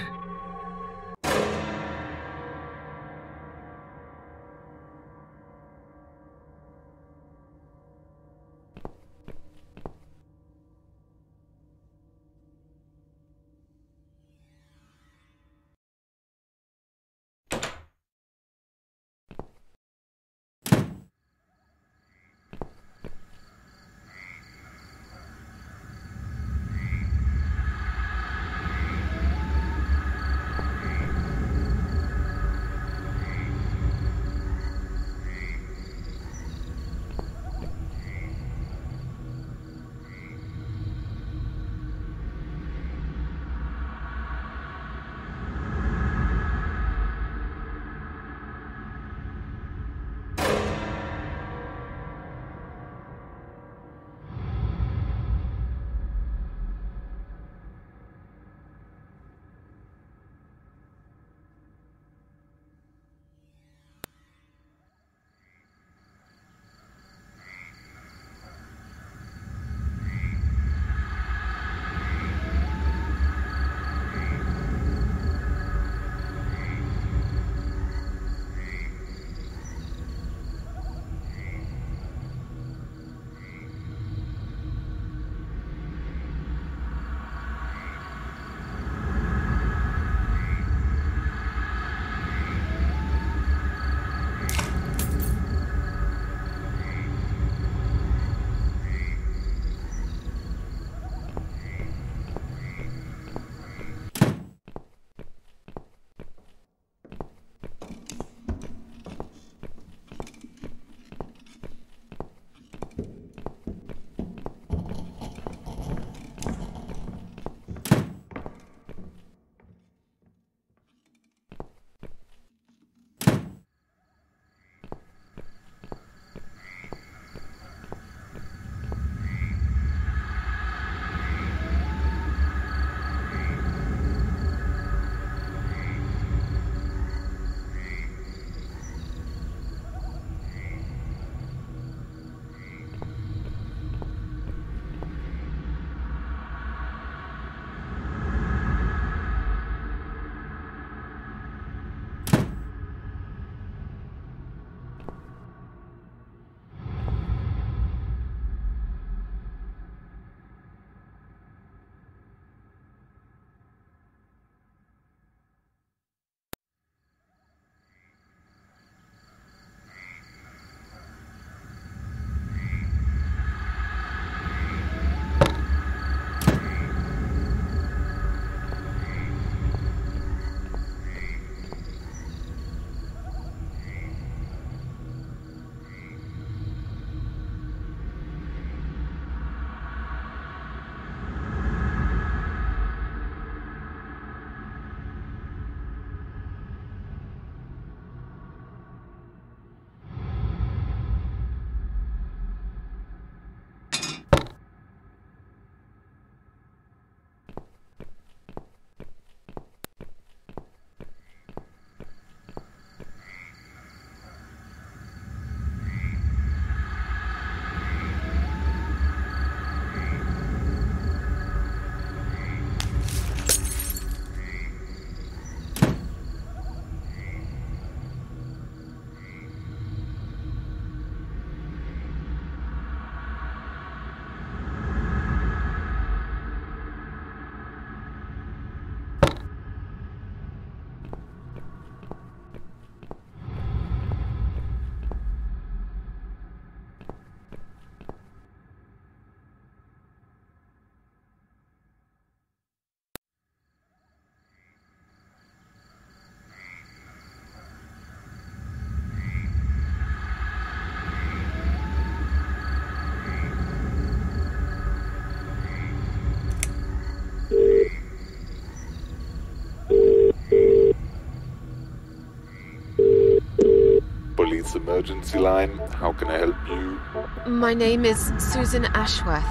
police emergency line. How can I help you? My name is Susan Ashworth.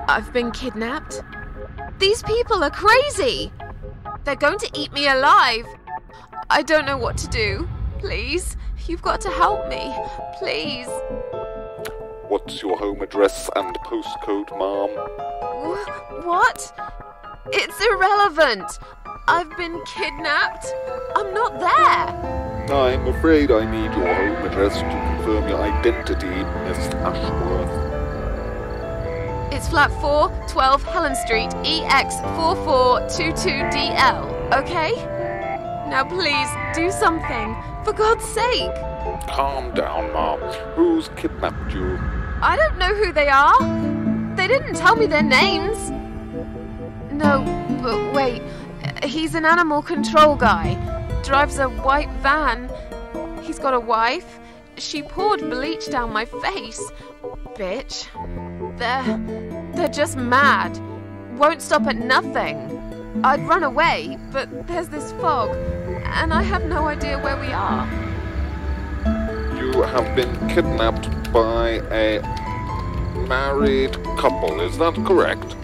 I've been kidnapped. These people are crazy! They're going to eat me alive. I don't know what to do. Please, you've got to help me. Please. What's your home address and postcode, ma'am? What? It's irrelevant. I've been kidnapped. I'm not there. I'm afraid I need your home address to confirm your identity, Miss Ashworth. It's flat 4, 12 Helen Street, EX4422DL, okay? Now please, do something. For God's sake. Calm down, ma'am. Who's kidnapped you? I don't know who they are. They didn't tell me their names. No, but wait. He's an animal control guy. Drives a white van. He's got a wife. She poured bleach down my face. Bitch. They're just mad. Won't stop at nothing. I'd run away, but there's this fog, and I have no idea where we are. You have been kidnapped by a married couple, is that correct?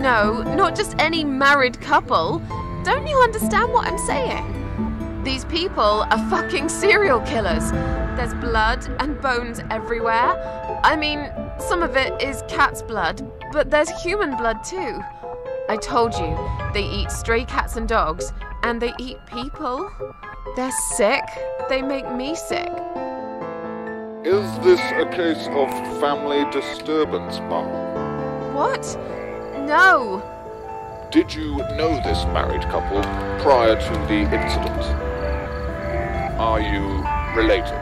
No, not just any married couple. Don't you understand what I'm saying? These people are fucking serial killers. There's blood and bones everywhere. I mean, some of it is cat's blood, but there's human blood too. I told you, they eat stray cats and dogs, and they eat people. They're sick. They make me sick. Is this a case of family disturbance, ma'am? What? No. Did you know this married couple prior to the incident? Are you related?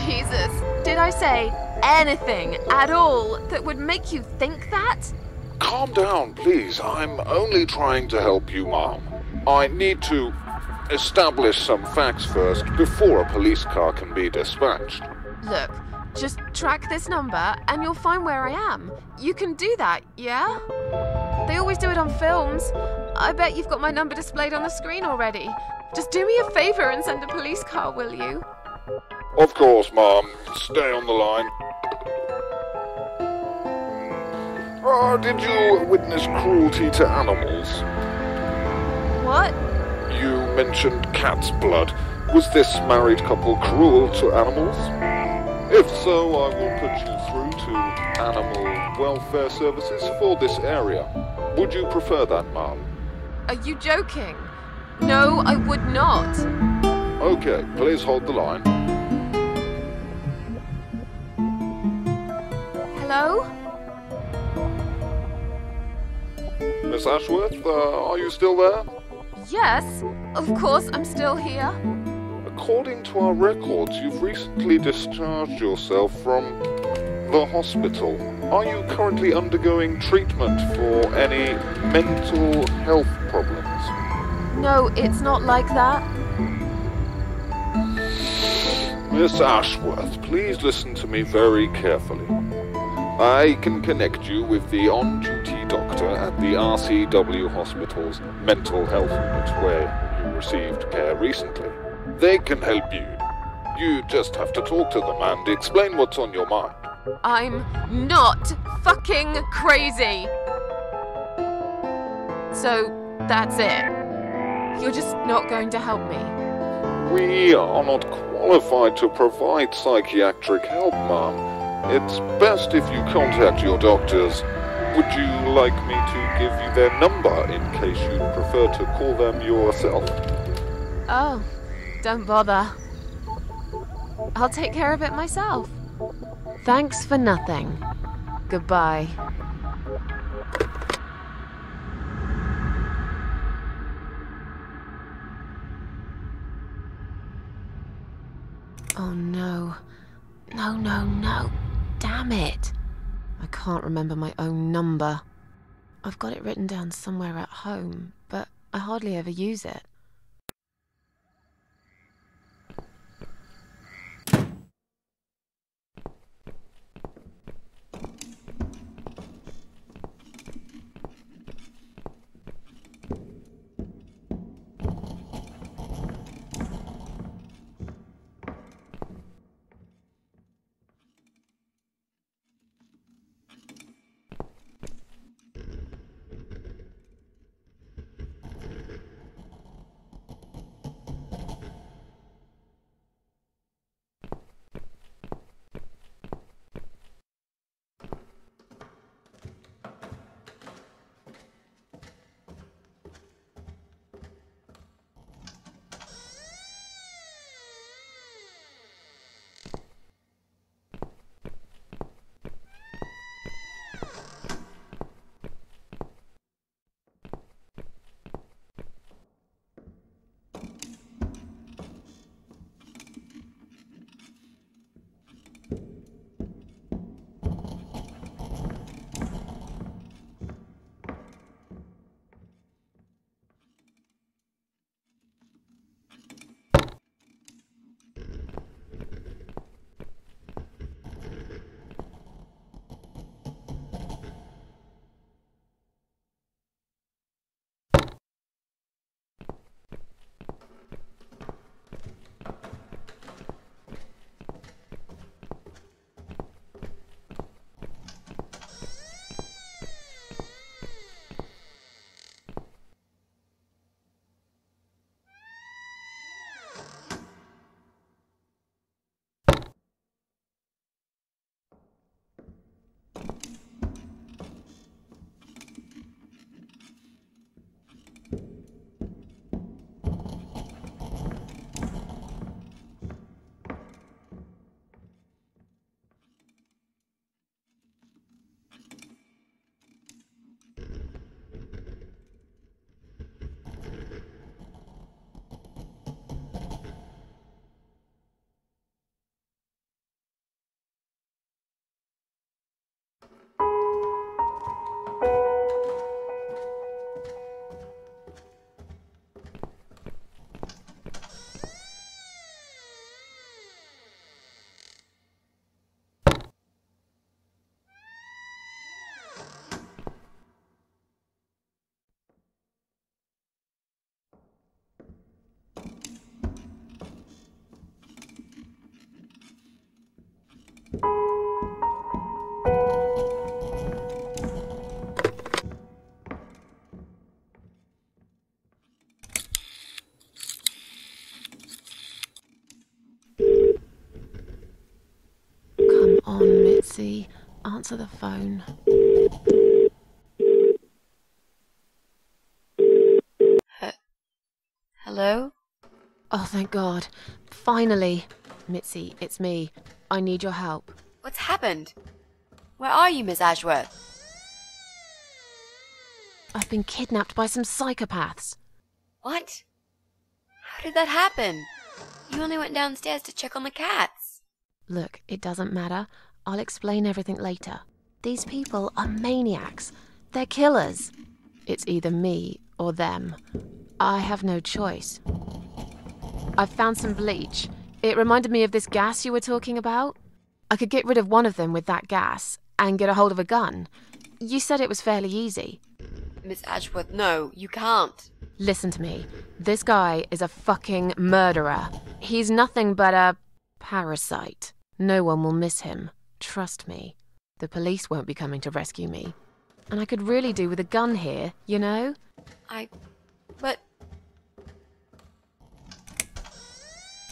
Jesus, did I say anything at all that would make you think that? Calm down, please. I'm only trying to help you, ma'am. I need to establish some facts first before a police car can be dispatched. Look, just track this number and you'll find where I am. You can do that, yeah? They always do it on films. I bet you've got my number displayed on the screen already. Just do me a favor and send a police car, will you? Of course, ma'am. Stay on the line. Did you witness cruelty to animals? What? You mentioned cat's blood. Was this married couple cruel to animals? If so, I will put you through to Animal Welfare Services for this area. Would you prefer that, ma'am? Are you joking? No, I would not. Okay, please hold the line. Hello? Miss Ashworth, are you still there? Yes, of course I'm still here. According to our records, you've recently discharged yourself from the hospital. Are you currently undergoing treatment for any mental health problems? No, it's not like that. Miss Ashworth, please listen to me very carefully. I can connect you with the on-duty doctor at the RCW Hospital's mental health unit where you received care recently. They can help you. You just have to talk to them and explain what's on your mind. I'm not fucking crazy. So, that's it. You're just not going to help me. We are not qualified to provide psychiatric help, ma'am. It's best if you contact your doctors. Would you like me to give you their number in case you'd prefer to call them yourself? Oh, don't bother. I'll take care of it myself. Thanks for nothing. Goodbye. Oh no. No, no, no. Damn it. I can't remember my own number. I've got it written down somewhere at home, but I hardly ever use it. answer the phone. Hello? Oh, thank God. Finally. Mitzi, it's me. I need your help. What's happened? Where are you, Miss Ashworth? I've been kidnapped by some psychopaths. What? How did that happen? You only went downstairs to check on the cats. Look, it doesn't matter. I'll explain everything later. These people are maniacs. They're killers. It's either me or them. I have no choice. I've found some bleach. It reminded me of this gas you were talking about. I could get rid of one of them with that gas and get a hold of a gun. You said it was fairly easy. Miss Ashworth, no, you can't. Listen to me. This guy is a fucking murderer. He's nothing but a parasite. No one will miss him. Trust me. The police won't be coming to rescue me. And I could really do with a gun here, you know? But...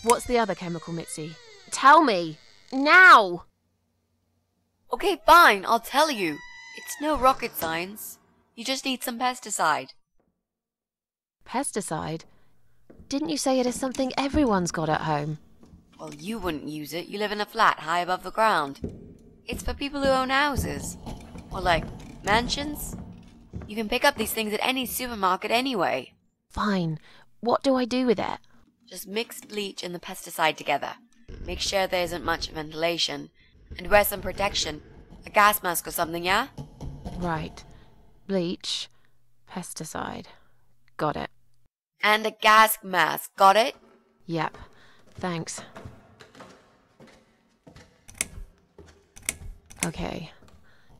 What's the other chemical, Mitzi? Tell me! Now! Okay, fine, I'll tell you. It's no rocket science. You just need some pesticide. Pesticide? Didn't you say it is something everyone's got at home? Well, you wouldn't use it. You live in a flat high above the ground. It's for people who own houses. Or like, mansions. You can pick up these things at any supermarket anyway. Fine. What do I do with it? Just mix bleach and the pesticide together. Make sure there isn't much ventilation. And wear some protection. A gas mask or something, yeah? Right. Bleach. Pesticide. Got it. And a gas mask, got it? Yep. Thanks. Okay.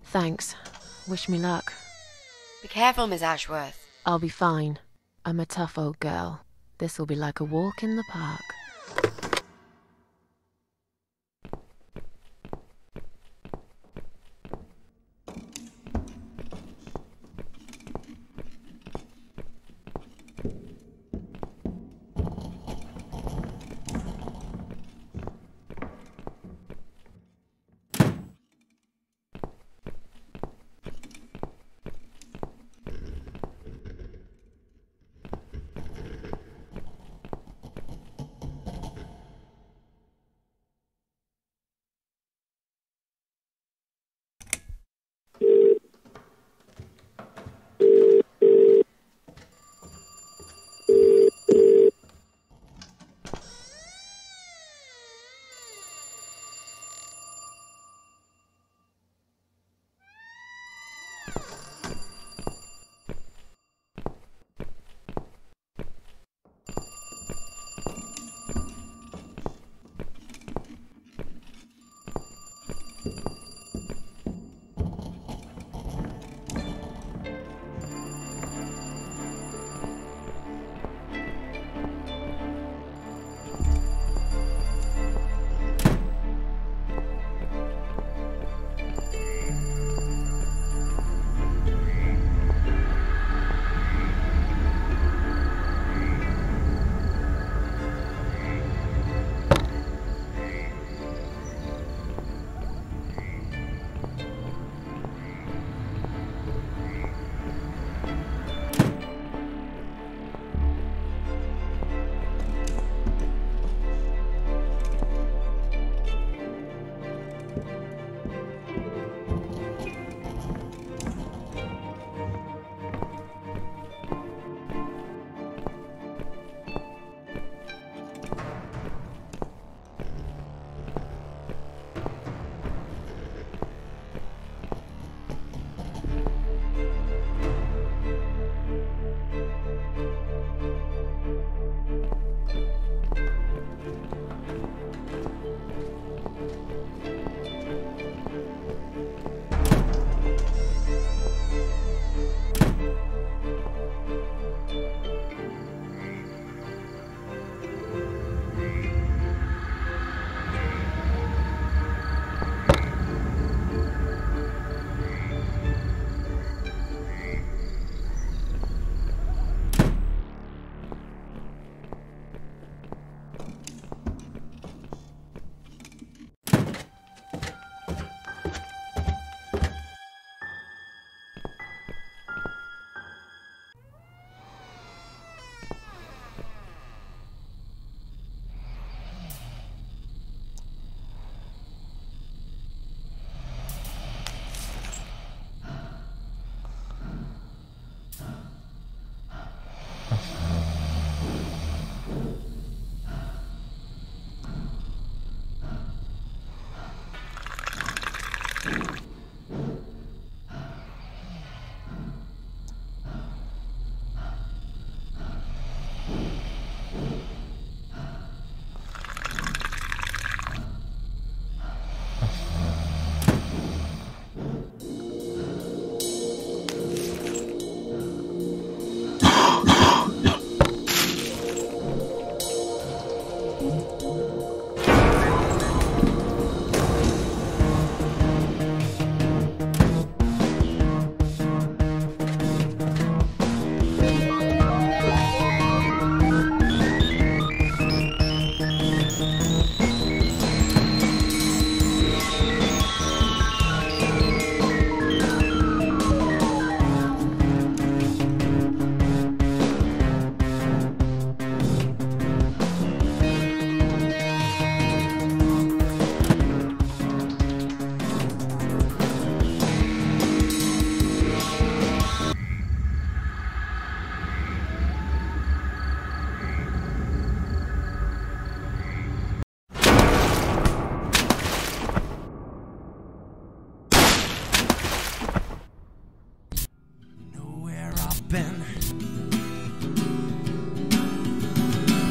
Thanks. Wish me luck. Be careful, Miss Ashworth. I'll be fine. I'm a tough old girl. This'll be like a walk in the park.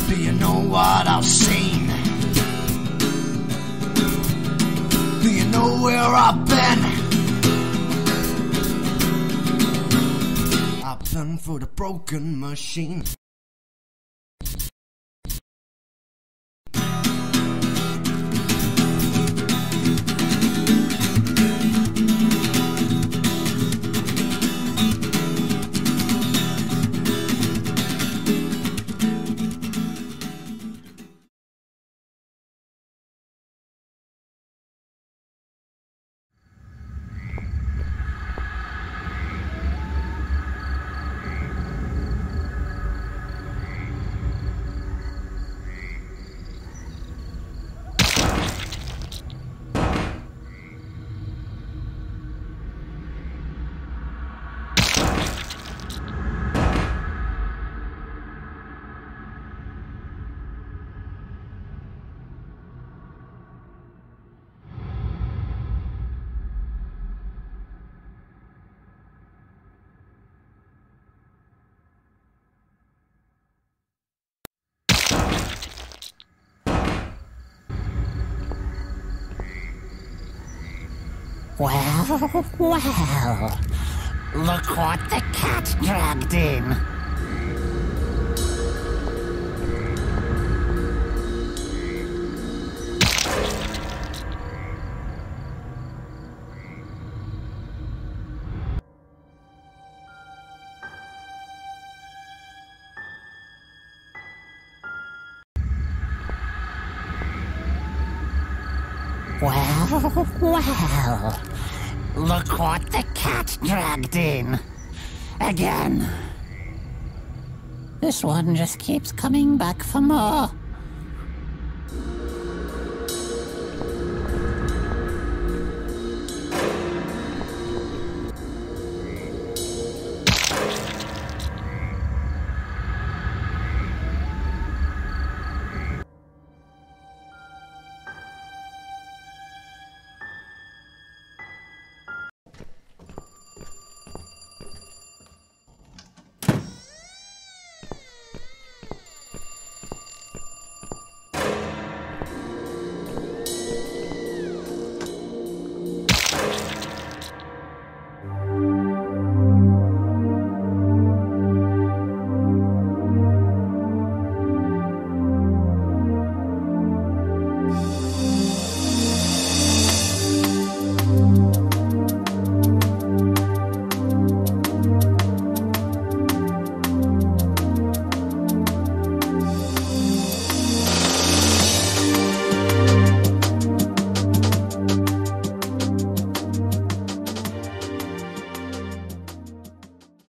Do you know what I've seen? Do you know where I've been? I've done for the broken machine. Well, well, look what the cat dragged in. Well, well, look what the cat dragged in. Again. This one just keeps coming back for more.